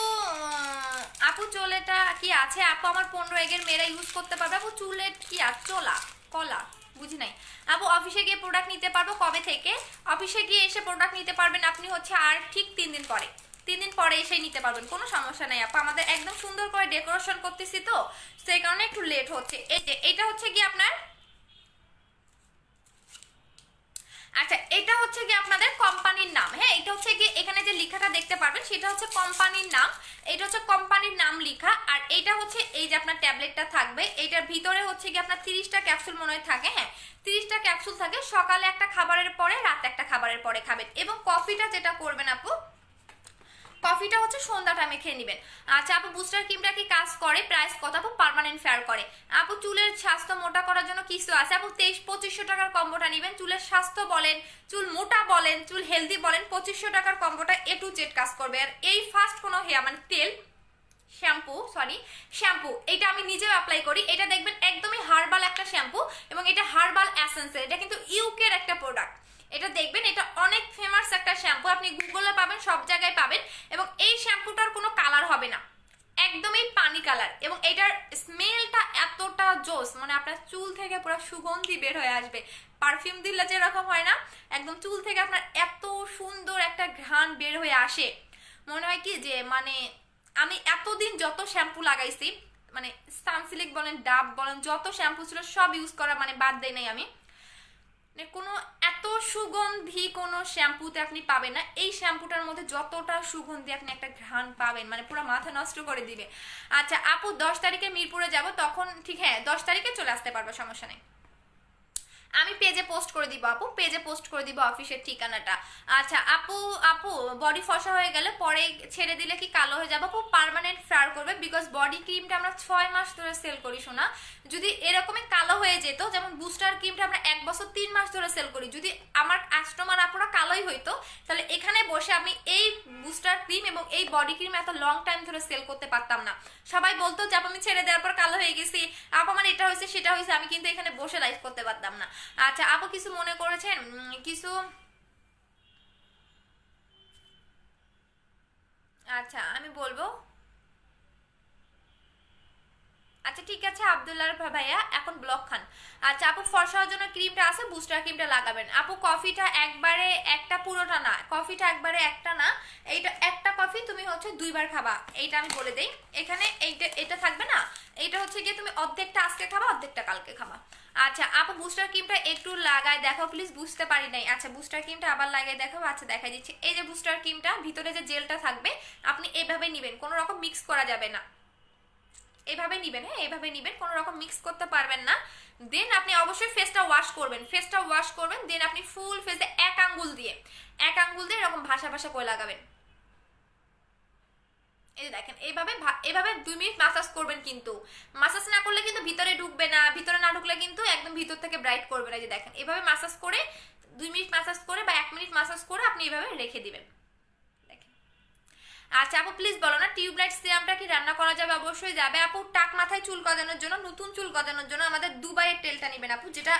আপু চুলেটা কি আছে আপু? আমার 15 এগের মেয়েরা ইউজ করতে পারবে আপু? চুলের কি আছে? চোলা কলা বুঝি নাই আপু। অফিসে গিয়ে প্রোডাক্ট নিতে পারবো কবে থেকে? অফিসে গিয়ে এসে প্রোডাক্ট নিতে পারবেন আপনি হচ্ছে আর ঠিক 3 দিন পরে, 3 দিন পরে এসে নিতে পারবেন, কোনো সমস্যা নাই আপু। আমাদের একদম সুন্দর করে ডেকোরেশন করতেছি তো, সেই কারণে একটু লেট হচ্ছে। এই যে এটা হচ্ছে কি আপনার, আচ্ছা এটা হচ্ছে কি আপনাদের কোম্পানির নাম, হ্যাঁ। এটা হচ্ছে কি এখানে যে লেখাটা দেখতে পারবেন সেটা হচ্ছে কোম্পানির নাম, এটা হচ্ছে কোম্পানির নাম লেখা। আর এটা হচ্ছে এই যে আপনার ট্যাবলেটটা থাকবে, এটার ভিতরে হচ্ছে কি আপনার 30টা ক্যাপসুল মনে হয় থাকে, হ্যাঁ 30টা ক্যাপসুল থাকে। সকালে একটা খাবারের পরে, রাতে একটা খাবারের পরে খাবেন। এবং কফিটা যেটা করবেন আপু, কফিটা হচ্ছে সন্ধ্যা টাইমে খেয়ে নেবেন। আচ্ছা আপু বুস্টার ক্রিমটা কি কাজ করে? প্রাইস কত আপু? পার্মানেন্ট ফেয়ার করে আপু। চুলের স্বাস্থ্য মোটা করার জন্য কিছু আছে আপু? 2300-2500 টাকার কম্বোটা নেবেন। চুলের স্বাস্থ্য বলেন, চুল মোটা বলেন, চুল হেলদি বলেন, 2500 টাকার কম্বোটা A to Z কাজ করবে। আর এই ফার্স্ট কোনো হেয়ার মানে তেল শ্যাম্পু এটা আমি নিজেও অ্যাপ্লাই করি। এটা দেখবেন একদমই হার্বাল একটা শ্যাম্পু, এবং এটা হার্বাল এসেন্সের, এটা কিন্তু ইউকের একটা প্রোডাক্ট। এটা দেখবেন এটা অনেক ফেমাস একটা শ্যাম্পু, আপনি গুগলে পাবেন, সব জায়গায় পাবেন। এবং এই শ্যাম্পুটার কোনো কালার হবে না, একদমই পানি কালার। এবং এটার স্মেলটা এতটা জোস, মানে আপনার চুল থেকে পুরো সুগন্ধি বের হয়ে আসবে। পারফিউম দিলে যেরকম হয় না, একদম চুল থেকে আপনার এত সুন্দর একটা ঘ্রাণ বের হয়ে আসে, মনে হয় কি যে মানে আমি এতদিন যত শ্যাম্পু লাগাইছি, মানে সানসিল্ক বলেন, ডাব বলেন, যত শ্যাম্পু ছিল সব ইউজ করা মানে বাদ দেই নাই আমি। মানে কোনো এত সুগন্ধি কোনো শ্যাম্পুতে আপনি পাবেন না। এই শ্যাম্পুটার মধ্যে যতটা সুগন্ধি আপনি একটা ঘ্রাণ পাবেন, মানে পুরো মাথা নষ্ট করে দিবে। আচ্ছা আপু 10 তারিখে মিরপুরে যাব, তখন ঠিক হ্যাঁ 10 তারিখে চলে আসতে পারবো, সমস্যা নেই। আমি পেজে পোস্ট করে দিব আপু, পেজে পোস্ট করে দিব অফিসের ঠিকানাটা। আচ্ছা আপু আপু বডি ফসা হয়ে গেলে পরে ছেড়ে দিলে কি কালো হয়ে যাবে আপু? পার্মানেন্ট ফেয়ার করবে, বিকজ বডি ক্রিমটা আমরা 6 মাস ধরে সেল করি শোনা। যদি এরকমই কালো হয়ে যেত, যেমন বুস্টার ক্রিমটা আমরা 1 বছর 3 মাস ধরে সেল করি, যদি আমার কাস্টমার আপুরা কালোই হইতো, তাহলে এখানে বসে আমি এই বুস্টার ক্রিম এবং এই বডি ক্রিম এত লং টাইম ধরে সেল করতে পারতাম না। সবাই বলতো যে আপু আমি ছেড়ে দেওয়ার পর কালো হয়ে গেছি, আপু আমার এটা হয়েছে সেটা হয়েছে, আমি কিন্তু এখানে বসে লাইভ করতে পারতাম না। আচ্ছা আপু কিছু মনে করেছেন? কিছু, আচ্ছা আমি বলবো। আচ্ছা ঠিক আছে আব্দুল্লাহ ভাইয়া, এখন ব্লক খান। আচ্ছা আপু ফর্সা হওয়ার জন্য ক্রিমটা আছে, বুস্টার ক্রিমটা লাগাবেন আপু। কফিটা একবারে একটা পুরোটা না, কফিটা একবারে একটা না, এইটা একটা কফি তুমি হচ্ছে 2বার খাবা, এইটা আমি বলে দেই। এখানে এইটা এটা থাকবে না, এইটা হচ্ছে গিয়ে তুমি অর্ধেকটা আজকে খাবা, অর্ধেকটা কালকে খাবা। আচ্ছা আপু বুস্টার ক্রিমটা একটু লাগায় দেখাও প্লিজ, বুঝতে পারি নাই। আচ্ছা বুস্টার ক্রিমটা আবার লাগাই দেখাবো, আচ্ছা দেখাই দিচ্ছি। এই যে বুস্টার ক্রিমটা ভিতরে যে জেলটা থাকবে, আপনি এভাবে নিবেন, কোনো রকম মিক্স করা যাবে না, এভাবে নিবেন, হ্যাঁ এভাবে নিবেন, কোনো রকম মিক্স করতে পারবেন না। দেন আপনি অবশ্যই ফেসটা ওয়াশ করবেন, ফেসটা ওয়াশ করবেন, দেন আপনি ফুল ফেসে এক আঙ্গুল দিয়ে এরকম ভাষা ভাষা করে লাগাবেন। এই দেখেন এইভাবে এভাবে 2 মিনিট মাসাজ করবেন, কিন্তু মাসাজ না করলে কিন্তু ভিতরে ঢুকবে না, ভিতরে না ঢুকলে কিন্তু একদম ভিতর থেকে ব্রাইট করবে না। যে দেখেন এভাবে মাসাজ করে 2 মিনিট মাসাজ করে বা 1 মিনিট মাসাজ করে আপনি এভাবে রেখে দিবেন। আচ্ছা আপু প্লিজ বলো না টিউবলাইট সিরামটা কি রান্না করা যাবে? অবশ্যই যাবে আপু। টাক মাথায় চুল গজানোর জন্য, নতুন চুল গজানোর জন্য আমাদের দুবাইয়ের তেলটা নেবেন আপু, যেটা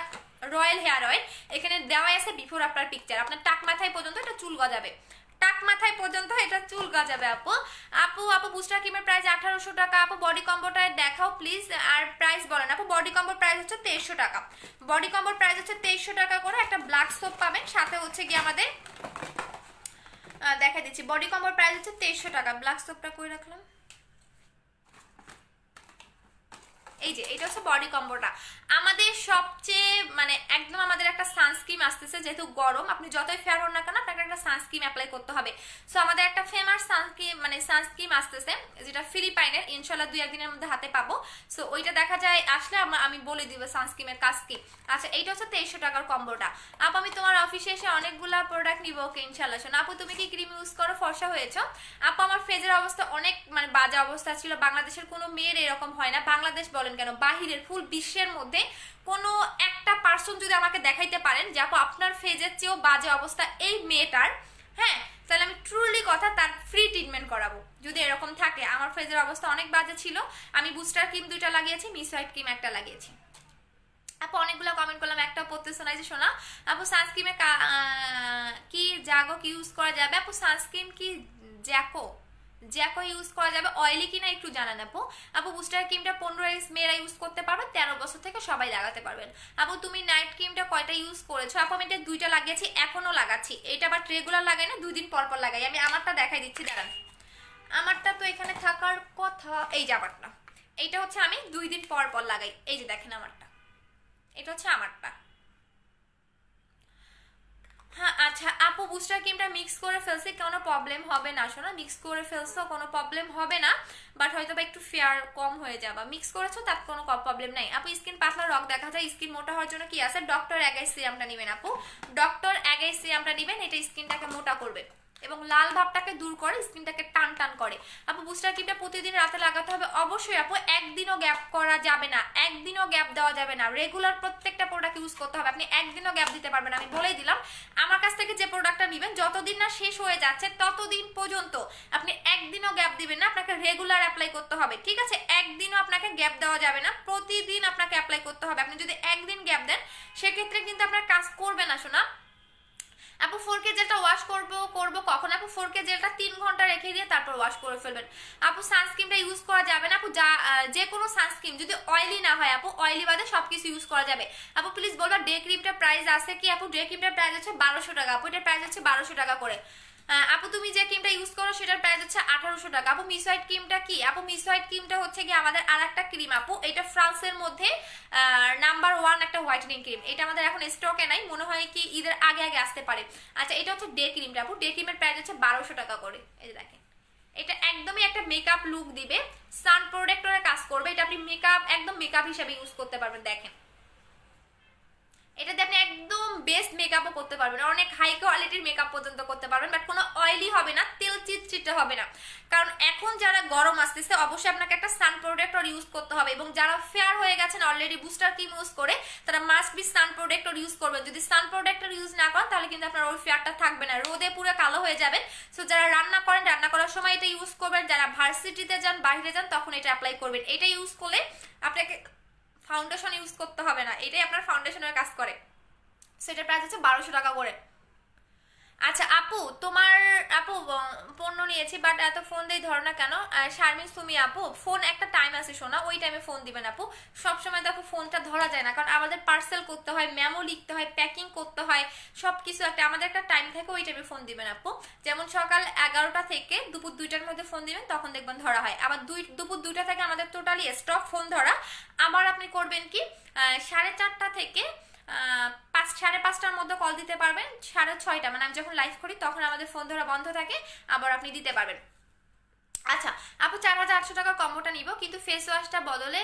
রয়্যাল হেয়ার অয়েল। এখানে দেওয়া আছে বিফোর আফটার পিকচার, আপনার টাক মাথায় পর্যন্ত এটা চুল গজাবে, টাক মাথায় পর্যন্ত এটা চুল গজাবে আপু। আপু বুস্টার ক্রিমের প্রাইস 1800 টাকা আপু। বডি কম্বোটা দেখাও প্লিজ, আর প্রাইস বলেন আপু। বডি কম্বোর প্রাইস হচ্ছে 2300 টাকা, বডি কম্বোর প্রাইস হচ্ছে 2300 টাকা করে। একটা ব্ল্যাক সোপ পাবেন, সাথে হচ্ছে কি আমাদের দেখা দিচ্ছি, বডি কম্বোর প্রাইস হচ্ছে 2300 টাকা। ব্ল্যাক সোপটা করে রাখলাম, এই যে এটা হচ্ছে বডি কম্বোটা। আমাদের সবচেয়ে মানে একদম আমাদের একটা সানস্ক্রিন আসতেছে, যেহেতু গরম, আপনি যতই ফেয়ার হন না কেন আপনাকে একটা সানস্ক্রিন অ্যাপ্লাই করতে হবে। সো আমাদের একটা ফেমাস সানস্ক্রিন মানে সানস্ক্রিন আসতেছে, যেটা ফিলিপাইনের, ইনশাল্লাহ 2-1 দিনের মধ্যে হাতে পাবো। সো ওইটা দেখা যায় আসলে আমি বলে দিব সানস্ক্রিনের কাজ কি। আচ্ছা এইটা হচ্ছে 2300 টাকার কম্বোটা। আপু আমি তোমার অফিসে এসে অনেকগুলা প্রোডাক্ট নিবো, ওকে ইনশাল্লাহ। শোনো আপু তুমি কি ক্রিম ইউজ করো, ফর্সা হয়েছো? আপু আমার ফেজের অবস্থা অনেক মানে বাজে অবস্থা ছিল, বাংলাদেশের কোনো মেয়ের এরকম হয় না, বাংলাদেশ বলেন কেন বাহিরের ফুল বিশ্বের মধ্যে কোনো একটা পার্সন যদি আমাকে দেখাইতে পারেন যে আপু আপনার ফেজের চেয়েও বাজে অবস্থা এই মেয়েটার, হ্যাঁ তাহলে আমি ট্রুলি কথা তার ফ্রি ট্রিটমেন্ট করাবো। যদি এরকম থাকে, আমার ফেজের অবস্থা অনেক বাজে ছিল, আমি বুস্টার ক্রিম 2টা লাগিয়েছি, মিস হোয়াইট ক্রিম 1টা লাগিয়েছি। আপু অনেকগুলো কমেন্ট করলাম, একটাও পড়তেছে না যে শোনা। আপু সানস্ক্রিমে কি জাগো কি ইউজ করা যাবে? আপু সানস্ক্রিন কি জ্যাকো জ্যাকো ইউজ করা যাবে? অয়েলি কিনা একটু জানান আপু। আপু বুস্টার ক্রিমটা 15 মেয়েরা ইউজ করতে পারবে, 13 বছর থেকে সবাই লাগাতে পারবেন। আপু তুমি নাইট ক্রিমটা কয়টা ইউজ করেছো? আপু আমি এটা 2টা লাগিয়েছি, এখনো লাগাচ্ছি। এটা বাট রেগুলার লাগাই না, 2 দিন পর পর লাগাই। আমি আমারটা দেখাই দিচ্ছি, দাঁড়ান। আমারটা তো এখানে থাকার কথা, এই যে আমারটা, এইটা হচ্ছে আমি 2 দিন পর পর লাগাই। এই যে দেখেন আমারটা, এটা হচ্ছে আমারটা। হ্যাঁ আচ্ছা আপু, বুস্টার ক্রিমটা মিক্স করে ফেলছি, কোনো প্রবলেম হবে না শোনা। মিক্স করে ফেলছো, কোনো প্রবলেম হবে না, বাট হয়তো বা একটু ফেয়ার কম হয়ে যাবে। মিক্স করেছো, তার কোনো প্রবলেম নাই। আপু স্কিন পাতলা রক দেখা যায়, স্কিন মোটা হওয়ার জন্য কি আছে? ডক্টর অ্যাগাইস সিরামটা নেবেন আপু, ডক্টর অ্যাগাইস সিরামটা নেবেন। এটা স্কিনটাকে মোটা করবে এবং লাল ভাবটাকে দূর করে, স্কিনটাকে টান টান করে। আপু বুস্টার ক্রিমটা প্রতিদিন রাতে লাগাতে হবে? অবশ্যই আপু, একদিনও গ্যাপ করা যাবে না, একদিনও গ্যাপ দেওয়া যাবে না। রেগুলার প্রত্যেকটা প্রোডাক্ট ইউজ করতে হবে, আপনি একদিনও গ্যাপ দিতে পারবেন। আমি বলেই দিলাম, আমার কাছ থেকে যে প্রোডাক্টটা নেবেন যতদিন না শেষ হয়ে যাচ্ছে ততদিন পর্যন্ত আপনি একদিনও গ্যাপ দিবেন না, আপনাকে রেগুলার অ্যাপ্লাই করতে হবে, ঠিক আছে? একদিনও আপনাকে গ্যাপ দেওয়া যাবে না, প্রতিদিন আপনাকে অ্যাপ্লাই করতে হবে। আপনি যদি একদিন গ্যাপ দেন সেক্ষেত্রে কিন্তু আপনার কাজ করবে না শোনা। আপু 4K জেলটা ওয়াশ করব কখন? আপু 4K জেলটা 3 ঘন্টা রেখে দিয়ে তারপর ওয়াশ করে ফেলবেন। আপু সানস্ক্রিনটা ইউজ করা যাবে না? আপু যে কোনো সানস্ক্রিন যদি অয়েলি না হয়, আপু অয়েলি বাদে সবকিছু ইউজ করা যাবে। আপু প্লিজ বলবা ডে ক্রিমটার প্রাইস আছে কি? আপু ডে ক্রিমটার প্রাইস হচ্ছে 1200 টাকা। আপু এটার প্রাইস হচ্ছে 1200 টাকা করে। আপু তুমি যে ক্রিমটা ইউজ করো সেটার প্রাইস হচ্ছে 1800 টাকা। আপু মিস হোয়াইট ক্রিমটা কি? আপু মিস হোয়াইট ক্রিমটা হচ্ছে কি আমাদের আর একটা ক্রিম আপু, এটা ফ্রান্সের মধ্যে নাম্বার 1 একটা হোয়াইটেনিং ক্রিম। এটা আমাদের এখন স্টকে নাই, মনে হয় কি ঈদের আগে আগে আসতে পারে। আচ্ছা এটা হচ্ছে ডে ক্রিমটা আপু, ডে ক্রিমের প্রাইস হচ্ছে 1200 টাকা করে। এই যে দেখেন, এটা একদমই একটা মেকআপ লুক দিবে, সান প্রোটেক্টরের কাজ করবে। এটা আপনি মেকআপ একদম মেকআপ হিসেবে ইউজ করতে পারবেন। দেখেন এটাতে আপনি একদম বেস্ট মেকআপও করতে পারবেন, অনেক হাই কোয়ালিটির মেকআপ পর্যন্ত করতে পারবেন, বাট কোনো অয়েলি হবে না, তেল চিটচিটে হবে না। কারণ এখন যারা গরম আসতেছে অবশ্যই আপনাকে একটা সান প্রোটেক্টর ইউজ করতে হবে, এবং যারা ফেয়ার হয়ে গেছেন অলরেডি বুস্টার ক্রিম ইউজ করে তারা must be sun protector use করবেন। যদি সান প্রোটেক্টর ইউজ না করেন তাহলে কিন্তু আপনার ওই ফেয়ারটা থাকবে না, রোদে পুরো কালো হয়ে যাবেন। সো যারা রান্না করেন রান্না করার সময় এটা ইউজ করবেন, যারা ভার্সিটিতে যান বাইরে যান তখন এটা অ্যাপ্লাই করবেন। এটা ইউজ করলে আপনাকে ফাউন্ডেশন ইউজ করতে হবে না, এটাই আপনার ফাউন্ডেশনের কাজ করে। সেটার প্রাইস হচ্ছে 1200 টাকা করে। আচ্ছা আপু তোমার, আপু পণ্য নিয়েছি বাট এত ফোন দিয়ে ধরো না কেন? শারমিন সুমি আপু, ফোন একটা টাইম আছে শোনা, ওই টাইমে ফোন দিবেন আপু। সবসময় তো আপু ফোনটা ধরা যায় না, কারণ আমাদের পার্সেল করতে হয়, মেমো লিখতে হয়, প্যাকিং করতে হয়, সব কিছু একটা আমাদের একটা টাইম থাকে, ওই টাইমে ফোন দিবেন আপু। যেমন সকাল 11টা থেকে দুপুর 2টার মধ্যে ফোন দিবেন, তখন দেখবেন ধরা হয়। আবার দুপুর 2টা থেকে আমাদের টোটালি স্টপ ফোন ধরা। আবার আপনি করবেন কি 4:30 থেকে 5:30টার মধ্যে কল দিতে পারবেন, 6:30 মানে আমি যখন লাইভ করি তখন আমাদের ফোন ধরা বন্ধ থাকে, আবার আপনি দিতে পারবেন। আচ্ছা আপু 4800 টাকা কম্বোটা নিব, কিন্তু ফেস ওয়াশটা বদলে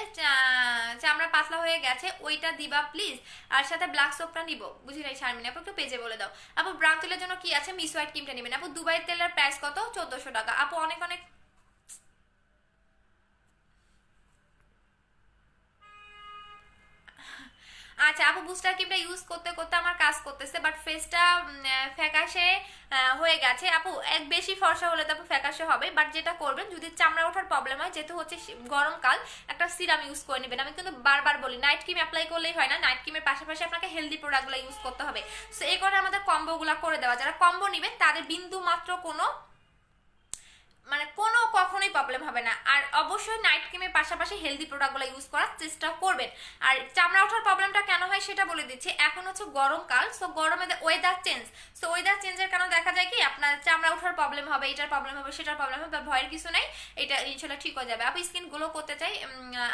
চামড়া পাতলা হয়ে গেছে ওইটা দিবা প্লিজ, আর সাথে ব্ল্যাক সোপটা নিব। বুঝি নাই শারমিন আপু, একটু পেজে বলে দাও। আপু ব্রাউন তেলের জন্য কি আছে? মিস হোয়াইট ক্রিমটা নেবেন আপু। দুবাই তেলের প্রাইস কত? 1400 টাকা। আপু অনেক অনেক আচ্ছা আপু বুস্টার ক্রিমটা ইউজ করতে করতে আমার কাজ করতেছে, বাট ফেসটা ফ্যাকাশে হয়ে গেছে আপু। এক বেশি ফর্সা হলে তো আপু ফ্যাকাশে হবে, বাট যেটা করবেন যদি চামড়া ওঠার প্রবলেম হয়, যেহেতু হচ্ছে গরমকাল, একটা সিরাম ইউজ করে নেবেন। আমি কিন্তু বারবার বলি নাইট ক্রিম অ্যাপ্লাই করলেই হয় না, নাইট ক্রিমের পাশাপাশি আপনাকে হেলদি প্রোডাক্টগুলো ইউজ করতে হবে। সো এই কারণে আমাদের কম্বোগুলো করে দেওয়া, যারা কম্বো নেবেন তাদের বিন্দু মাত্র কোনো মানে কোনো কখনোই প্রবলেম হবে না। আর অবশ্যই নাইট ক্রিমের পাশাপাশি হেলদি প্রোডাক্টগুলো ইউজ করার চেষ্টা করবেন। আর চামড়া ওঠার প্রবলেমটা কেন হয় সেটা বলে দিচ্ছি। এখন হচ্ছে গরমকাল, সো গরমে ওয়েদার চেঞ্জ, সো ওয়েদার চেঞ্জের কারণে দেখা যায় কি আপনার চামড়া ওঠার প্রবলেম হবে, এটার প্রবলেম হবে, সেটার প্রবলেম হবে, ভয়ের কিছু নাই, এটা ইনশাল্লাহ ঠিক হয়ে যাবে। আপু স্কিন গ্লো করতে চাই,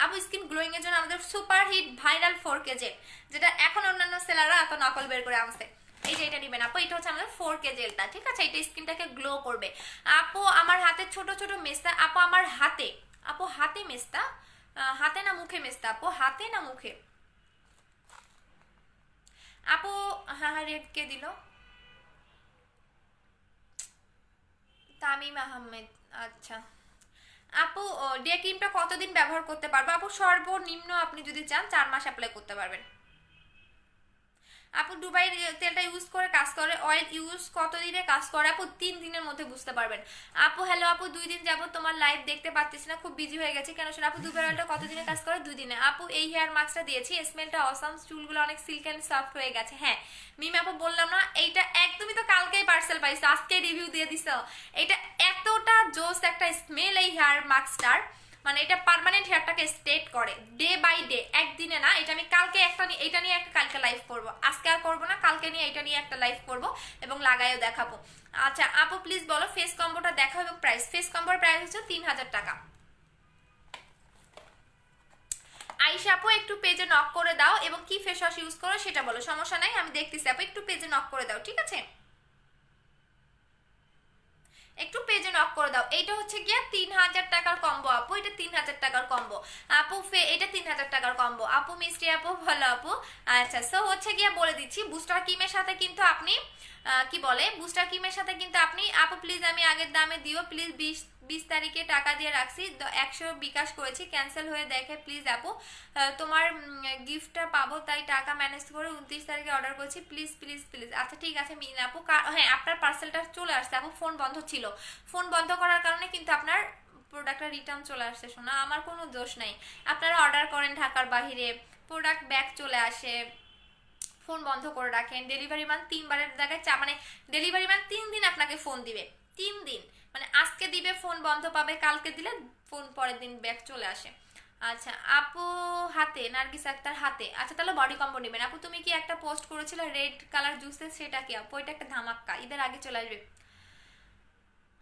আপু স্কিন গ্লোয়িং এর জন্য আমাদের super hit viral 4K jail, যেটা এখন অন্যান্য সেলাররা এত নকল বের করে আনছে, এই যে এটা নিবেন আপু। এটা হচ্ছে আমাদের 4K জেলটা, ঠিক আছে? এটা স্কিনটাকে গ্লো করবে। আপু আমার হাতে ছোট ছোট মেস্তা, আপু আমার হাতে, আপু হাতে মেস্তা, হাতে না মুখে মেস্তা? আপু হাতে না মুখে? আপু হ্যাঁ হ্যাঁ রেড কে দিল? তামিম আহমেদ, আচ্ছা। আপু ডে ক্রিমটা কতদিন ব্যবহার করতে পারবো? আপু সর্বনিম্ন আপনি যদি চান 4 মাস অ্যাপ্লাই করতে পারবেন। আপু দুবাইয়ের তেলটা ইউজ করে কাজ করে, অয়েল ইউজ কতদিনে কাজ করে আপু? 3 দিনের মধ্যে বুঝতে পারবেন। আপু হ্যালো আপু, 2 দিন যাবো তোমার লাইভ দেখতে পাচ্ছি না, খুব বিজি হয়ে গেছে কেন শোনো? আপু দুবাইয়ের অয়েলটা কতদিনে কাজ করে? 2 দিনে। আপু এই হেয়ার মাস্কটা দিয়েছি, স্মেলটা অসাম, চুলগুলো অনেক সিল্ক অ্যান্ড সফট হয়ে গেছে। হ্যাঁ মিম আপু বললাম না, এইটা একদমই তো কালকেই পার্সেল পাইছো, আজকে রিভিউ দিয়ে দিছো। এটা এতটা জোস একটা স্মেল এই হেয়ার মাস্কটার, মানে এটা পার্মানেন্ট হেয়ারটাকে স্ট্রেট করে ডে বাই ডে, একদিনে না। এটা আমি কালকে একটা এটা নিয়ে একটা কালকে লাইভ করব, আজকে আর করবো না, কালকে নিয়ে এটা নিয়ে একটা লাইভ করব এবং লাগাইও দেখাবো। আচ্ছা আপু প্লিজ বলো ফেস কম্বোটা দেখাও এবং প্রাইস। ফেস কম্বোর প্রাইস হচ্ছে 3000 টাকা। আইসা আপু একটু পেজে নক করে দাও এবং কি ফেস ওয়াশ ইউজ করো সেটা বলো, সমস্যা নাই আমি দেখতেছি। আপু একটু পেজে নক করে দাও, ঠিক আছে? একটু পেজে নক করে দাও। এইটা হচ্ছে গিয়া 3000 টাকার কম্বো আপু, এটা 3000 টাকার কম্বো আপু। এটা 3000 টাকার কম্বো আপু। মিষ্টি আপু ভালো আপু। আচ্ছা সো হচ্ছে গিয়া বলে দিচ্ছি, বুস্টার ক্রিমের সাথে কিন্তু আপনি কি বলে, বুস্টার ক্রিমের সাথে কিন্তু আপনি আপু প্লিজ আমি আগের দামে দিও প্লিজ। 20 তারিখে টাকা দিয়ে রাখছি, 100 বিকাশ করেছি, ক্যান্সেল হয়ে দেখে প্লিজ আপু। তোমার গিফটটা পাবো তাই টাকা ম্যানেজ করে 29 তারিখে অর্ডার করেছি, প্লিজ প্লিজ প্লিজ। আচ্ছা ঠিক আছে মিন আপু, হ্যাঁ আপনার পার্সেলটা চলে আসছে আপু, ফোন বন্ধ ছিল, ফোন বন্ধ করার কারণে কিন্তু আপনার প্রোডাক্টটা রিটার্ন চলে আসছে শোনা, আমার কোনো দোষ নাই। আপনারা অর্ডার করেন ঢাকার বাহিরে, প্রোডাক্ট ব্যাক চলে আসে, ফোন বন্ধ করে রাখেন, ডেলিভারি ম্যান 3বারের জায়গায় মানে ডেলিভারি ম্যান 3 দিন আপনাকে ফোন দিবে, 3 দিন, মানে আজকে দিবে ফোন বন্ধ পাবে, কালকে দিলে ফোন পরের দিন ব্যাক চলে আসে। আচ্ছা আপু হাতে, নার্গিস আক্তার হাতে। আচ্ছা তাহলে বডি কম্বো নেবেন আপু। তুমি কি একটা পোস্ট করেছিলে রেড কালার জুসের, সেটা কি আপু? এটা একটা ধামাক্কা, ঈদের আগে চলে আসবে।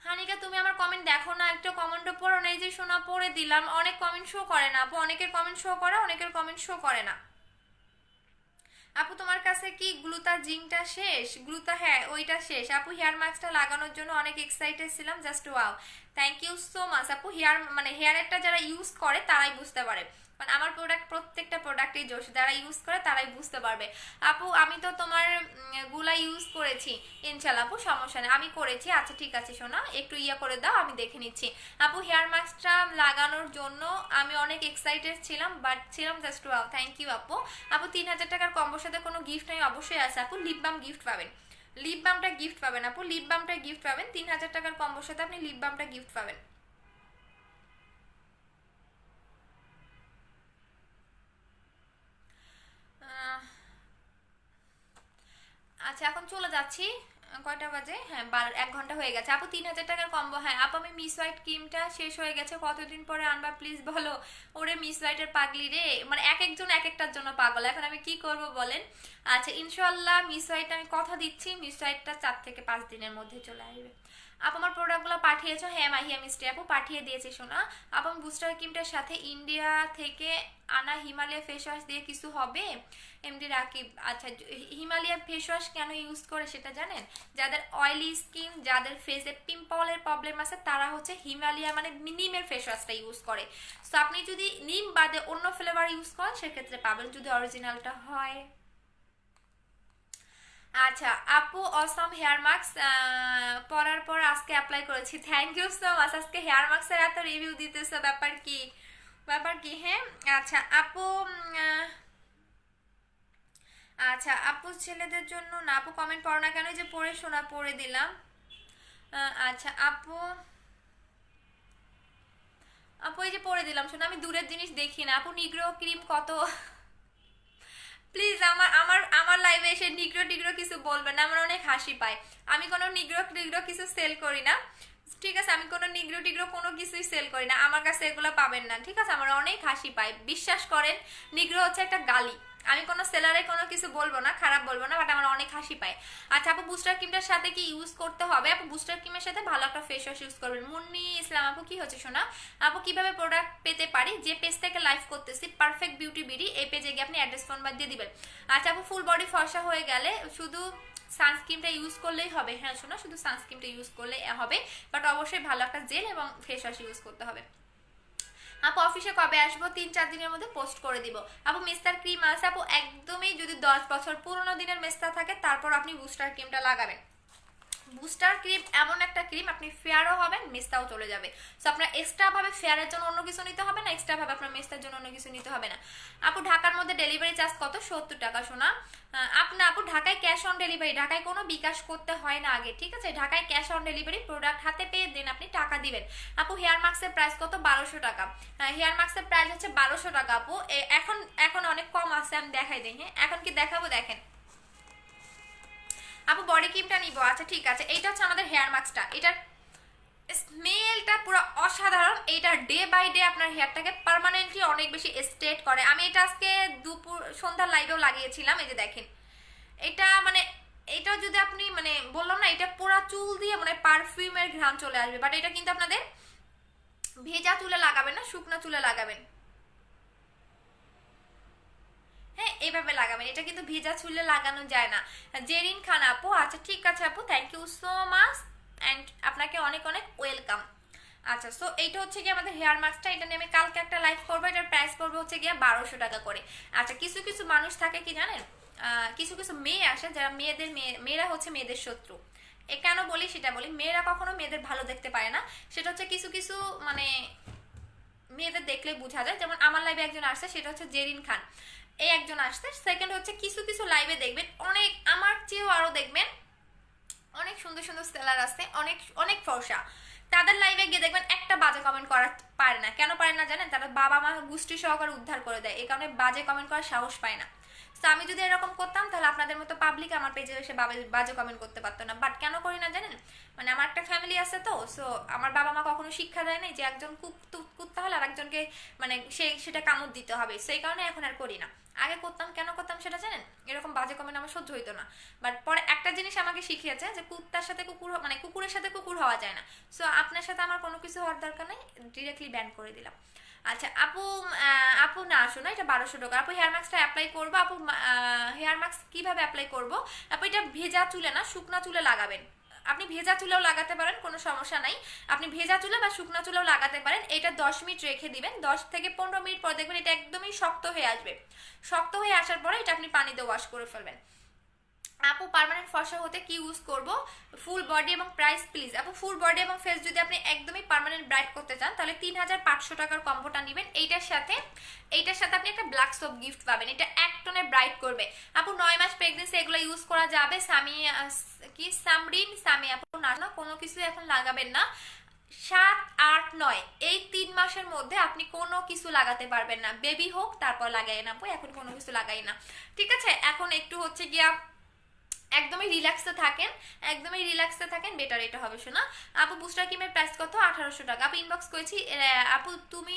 হানিকা তুমি আমার কমেন্ট দেখো না, একটা কমেন্টও পড়ো না, এই যে শোনা পড়ে দিলাম, অনেক কমেন্ট শো করে না আপু, অনেকের কমেন্ট শো করে, অনেকের কমেন্ট শো করে না। আপু তোমার কাছে কি গ্লুতা জিংটা শেষ? গ্লুতা হ্যাঁ ওইটা শেষ আপু। হেয়ার মাস্কটা লাগানোর জন্য অনেক এক্সাইটেড ছিলাম, just wow, thank you so much আপু। হেয়ার মানে হেয়ারেরটা যারা ইউজ করে তারাই বুঝতে পারে, মানে আমার প্রোডাক্ট প্রত্যেকটা প্রোডাক্টই জোশ, যারা ইউজ করে তারাই বুঝতে পারবে আপু। আমি তো তোমার গুলা ইউজ করেছি ইনশাল্লাহ আপু, সমস্যা নেই আমি করেছি। আচ্ছা ঠিক আছে শোনা, একটু ইয়া করে দাও আমি দেখে নিচ্ছি আপু। হেয়ার মাস্কটা লাগানোর জন্য আমি অনেক এক্সাইটেড ছিলাম, বাট ছিলাম জাস্ট ওয়াও, থ্যাংক ইউ আপু। আপু 3000 টাকার কম্বোর সাথে কোনো গিফট নাই? অবশ্যই আছে আপু, লিপ বাম গিফট পাবেন, লিপ বামটা গিফট পাবেন আপু, লিপ বামটা গিফট পাবেন। 3000 টাকার কম্বোর সাথে আপনি লিপ বামটা গিফট পাবেন। আহ, আচ্ছা এখন চলে যাচ্ছি, কয়টা বাজে? হ্যাঁ 1 ঘন্টা হয়ে গেছে আপু। 3000 টাকার কম্বো। হ্যাঁ আপু আমি মিস হোয়াইট ক্রিমটা শেষ হয়ে গেছে, কতদিন পরে আনবা প্লিজ বলো। ওরে মিস হোয়াইটের পাগলি রে, মানে এক একজন এক একটার জন্য পাগল, এখন আমি কি করব বলেন। আচ্ছা ইনশাল্লাহ মিস হোয়াইট আমি কথা দিচ্ছি, মিস হোয়াইটটা 4 থেকে 5 দিনের মধ্যে চলে আসবে আপু। আমার প্রোডাক্টগুলো পাঠিয়েছো? হ্যাঁ মাহিয়া মিস্ট্রি আপু পাঠিয়ে দিয়েছি শোনা আপু। আমি বুস্টার ক্রিমটার সাথে ইন্ডিয়া থেকে আনা হিমালয়া ফেস ওয়াশ দিয়ে কিছু হবে? এমডি রাকিব। আচ্ছা হিমালয়া ফেস ওয়াশ কেন ইউজ করে সেটা জানেন? যাদের অয়েলি স্কিন, যাদের ফেসে পিম্পলের প্রবলেম আছে, তারা হচ্ছে হিমালয়া মানে নিমের ফেস ওয়াশটা ইউজ করে। সো আপনি যদি নিম বাদে অন্য ফ্লেভার ইউজ করেন সেক্ষেত্রে পাবেন, যদি অরিজিনালটা হয়। আচ্ছা আপু অসম হেয়ার মাস্ক পরার পর আজকে অ্যাপ্লাই করেছি, থ্যাংক ইউ সো মাচ। আজকে হেয়ার মাস্কের এত রিভিউ দিতেছে, ব্যাপার কি, ব্যাপার কি? হ্যাঁ আচ্ছা আপু আচ্ছা আপু ছেলেদের জন্য না আপু, কমেন্ট পড়ো না কেন, যে পড়ে শোনা পড়ে দিলাম। আচ্ছা আপু, আপু এই যে পড়ে দিলাম শোনা, আমি দূরের জিনিস দেখি না আপু। নিগ্রো ক্রিম কত? প্লিজ আমার আমার আমার লাইভে এসে নিগ্রো টিগ্রো কিছু বলবেন না, আমার অনেক হাসি পায়। আমি কোনো নিগ্রো টিগ্রো কিছু সেল করি না, ঠিক আছে? আমি কোনো নিগ্রো টিগ্রো কোনো কিছুই সেল করি না, আমার কাছে এগুলো পাবেন না, ঠিক আছে? আমার অনেক হাসি পায়, বিশ্বাস করেন। নিগ্রো হচ্ছে একটা গালি, আমি কোনো সেলারে কোনো কিছু বলবো না, খারাপ বলবো না, বাট আমার অনেক হাসি পায়। আচ্ছা আপু বুস্টার ক্রিমটার সাথে কি ইউজ করতে হবে? আপু বুস্টার ক্রিমের সাথে ভালো একটা ফেস ওয়াশ ইউজ করবেন। মুন্নি ইসলাম আপু কি হচ্ছে শোনা? আপু কিভাবে প্রোডাক্ট পেতে পারি? যে পেজ থেকে লাইভ করতেছি পারফেক্ট বিউটি বিডি, এই পেজে গিয়ে আপনি অ্যাড্রেস ফোন বাদ দিয়ে দিবেন। আচ্ছা আপু ফুল বডি ফর্সা হয়ে গেলে শুধু সানস্ক্রিনটা ইউজ করলেই হবে? হ্যাঁ শোনো, শুধু সানস্ক্রিনটা ইউজ করলে হবে, বাট অবশ্যই ভালো একটা জেল এবং ফেস ওয়াশ ইউজ করতে হবে। আপু অফিসে কবে আসবো? 3-4 দিনের মধ্যে পোস্ট করে দিব আপু। মেস্তার ক্রিম আছে আপু, একদমই যদি 10 বছর পুরোনো দিনের মেস্তা থাকে তারপর আপনি বুস্টার ক্রিমটা লাগাবেন, বুস্টার ক্রিম এমন একটা ক্রিম, আপনি ফেয়ারও হবেন, মেস্তাও চলে যাবে। সো আপনার এক্সট্রা ভাবে ফেয়ারের জন্য অন্য কিছু নিতে হবে না, এক্সট্রা ভাবে আপনার মেস্তার জন্য অন্য কিছু নিতে হবে না। আপু ঢাকার মধ্যে ডেলিভারি চার্জ কত? 70 টাকা শোনা। আপু ঢাকায় ক্যাশ অন ডেলিভারি, ঢাকায় কোনো বিকাশ করতে হয় না আগে, ঠিক আছে? ঢাকায় ক্যাশ অন ডেলিভারি, প্রোডাক্ট হাতে পেয়ে দেন আপনি টাকা দিবেন। আপু হেয়ার মাস্কের প্রাইস কত? 1200 টাকা। হেয়ার মাস্কের প্রাইস হচ্ছে 1200 টাকা আপু। এখন এখন অনেক কম আছে, আমি দেখাই দিই। হ্যাঁ এখন কি দেখাবো? দেখেন আপু বডি ক্রিমটা নিব, আচ্ছা ঠিক আছে। এইটা হচ্ছে আমাদের হেয়ার মাস্কটা, এটার স্মেলটা পুরো অসাধারণ। এটা ডে বাই ডে আপনার হেয়ারটাকে পার্মানেন্টলি অনেক বেশি স্ট্রেট করে। আমি এটা আজকে দুপুর সন্ধ্যার লাইভেও লাগিয়েছিলাম, এই যে দেখেন। এটা মানে এটা যদি আপনি মানে বললাম না, এটা পুরা চুল দিয়ে মানে পারফিউমের ঘ্রাণ চলে আসবে। বাট এটা কিন্তু আপনাদের ভেজা চুলে লাগাবেন না, শুকনো চুলে লাগাবেন। হ্যাঁ এইভাবে লাগাবেন, এটা কিন্তু ভেজা চুলে লাগানো যায় না। জেরিন খান আপু, আচ্ছা ঠিক আছে আপু, thank you so much and আপনাকে অনেক অনেক ওয়েলকাম। আচ্ছা সো এইটা হচ্ছে কি আমাদের হেয়ার মাস্কটা, এটা নিয়ে আমি কালকে একটা লাইভ করবো। এটার প্রাইস পড়বে হচ্ছে গিয়ে 1200 টাকা করে। আচ্ছা কিছু কিছু মানুষ থাকে কি জানেন, কিছু কিছু মেয়ে আসে যারা মেয়েরা হচ্ছে মেয়েদের শত্রু। এ কেন বলি সেটা বলি। মেয়েরা কখনো মেয়েদের ভালো দেখতে পারে না, সেটা হচ্ছে কিছু কিছু মানে মেয়েদের দেখলে বোঝা যায়। যেমন আমার লাইভে একজন আসছে, সেটা হচ্ছে জেরিন খান, এই একজন আসছে। সেকেন্ড হচ্ছে কিছু কিছু লাইভে দেখবেন অনেক আমার চেয়েও আরো দেখবেন অনেক সুন্দর সুন্দর সেলার আছে, অনেক অনেক ফর্সা। তাদের লাইভে গিয়ে দেখবেন একটা বাজে কমেন্ট করা পারে না। কেন পারে না জানেন? তারা বাবা মা গোষ্ঠী সহকারে উদ্ধার করে দেয়, এই কারণে বাজে কমেন্ট করার সাহস পায় না। তো আমি যদি এরকম করতাম তাহলে আপনাদের মতো পাবলিক আমার পেজে এসে বাজে কমেন্ট করতে পারতো না। বাট কেন করি না জানেন? মানে আমার একটা ফ্যামিলি আছে, তো সো আমার বাবা মা কখনো শিক্ষা দেয় নাই যে একজন কুত্তা হলে আর একজনকে মানে সেটা কামড় দিতে হবে। সেই কারণে এখন আর করি না। আগে করতাম, কেন করতাম সেটা জানেন? এরকম বাজে কমেন্ট আমার সহ্য হইতো না। বাট পরে একটা জিনিস আমাকে শিখিয়েছে যে কুত্তার সাথে কুকুর মানে কুকুরের সাথে কুকুর হওয়া যায় না। সো আপনার সাথে আমার কোনো কিছু হওয়ার দরকার নেই, ডিরেক্টলি ব্যান করে দিলাম। আচ্ছা আপু, আপু না শোনো, এটা 1200 টাকা। আপু হেয়ার মাস্কটা অ্যাপ্লাই করবো আপু? হেয়ার মাস্ক কিভাবে অ্যাপ্লাই করবো আপু? এটা ভেজা চুলে না, শুকনা চুলে লাগাবেন। আপনি ভেজা চুলেও লাগাতে পারেন, কোনো সমস্যা নাই। আপনি ভেজা চুলে বা শুকনা চুলেও লাগাতে পারেন। এটা 10 মিনিট রেখে দিবেন, 10 থেকে 15 মিনিট পর দেখবেন এটা একদমই শক্ত হয়ে আসবে। শক্ত হয়ে আসার পরে এটা আপনি পানি দিয়ে ওয়াশ করে ফেলবেন। আপু পার্মানেন্ট ফর্সা হতে কি ইউজ করব? ফুল বডি এবং প্রাইস প্লিজ। আপু ফুল বডি এবং ফেস যদি আপনি একদমই পার্মানেন্ট ব্রাইট করতে চান তাহলে 3500 টাকার কম্বোটা নেবেন। এইটার সাথে আপনি একটা ব্ল্যাক সোপ গিফট পাবেন, এটা এক টোনে ব্রাইট করবে। আপু 9 মাস প্রেগনেন্সি এগুলো ইউজ করা যাবে? সামি আপু না না, কোনো কিছু এখন লাগাবেন না। 7, 8, 9 এই 3 মাসের মধ্যে আপনি কোনো কিছু লাগাতে পারবেন না। বেবি হোক তারপর লাগাই না আপু, এখন কোনো কিছু লাগাই না, ঠিক আছে? এখন একটু হচ্ছে গিয়া একদমই রিল্যাক্সে থাকেন, একদমই রিল্যাক্সে থাকেন, বেটার এটা হবে শোনা। আপু বুস্টার ক্রিমের প্রাইস কত? 1800 টাকা। আপু ইনবক্স করেছি। আপু তুমি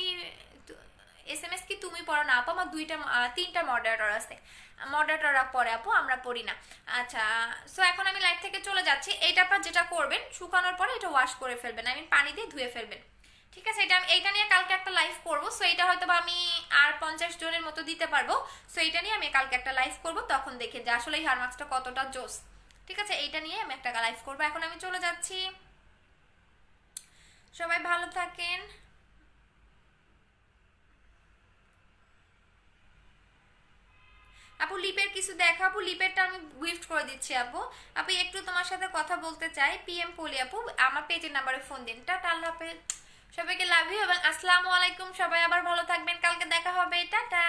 SMS কি তুমি পড়ো না আপু? আমার 3টা মডারেটর আছে, মডারেটররা পড়ে আপু, আমরা পড়ি না। আচ্ছা সো এখন আমি লাইভ থেকে চলে যাচ্ছি। এইটা পর যেটা করবেন, শুকানোর পরে এটা ওয়াশ করে ফেলবেন, আই মিন পানি দিয়ে ধুয়ে ফেলবেন, ঠিক আছে? এইটা নিয়ে কালকে একটা লাইভ করবো। সো এটা হয়তো আমি আর 50 জনের মতো দিতে পারবো। সো এটা নিয়ে আমি কালকে একটা লাইভ করবো, তখন দেখে যে আসলে এই হেয়ার মাস্কটা কতটা জোস, ঠিক আছে? এইটা নিয়ে আমি একটা লাইভ করবো। এখন আমি চলে যাচ্ছি, সবাই ভালো থাকেন। আপু লিপের কিছু দেখা আপু, লিপেরটা আমি গিফট করে দিচ্ছি আপু। আপু একটু তোমার সাথে কথা বলতে চাই, PM পলি আপু, আমার পেজের নাম্বারে ফোন দিন। টাটা, আল্লাহ হাফেজ, সবাইকে লাভ ইউ এবং আসসালামু আলাইকুম। সবাই আবার ভালো থাকবেন, কালকে দেখা হবে, টাটা।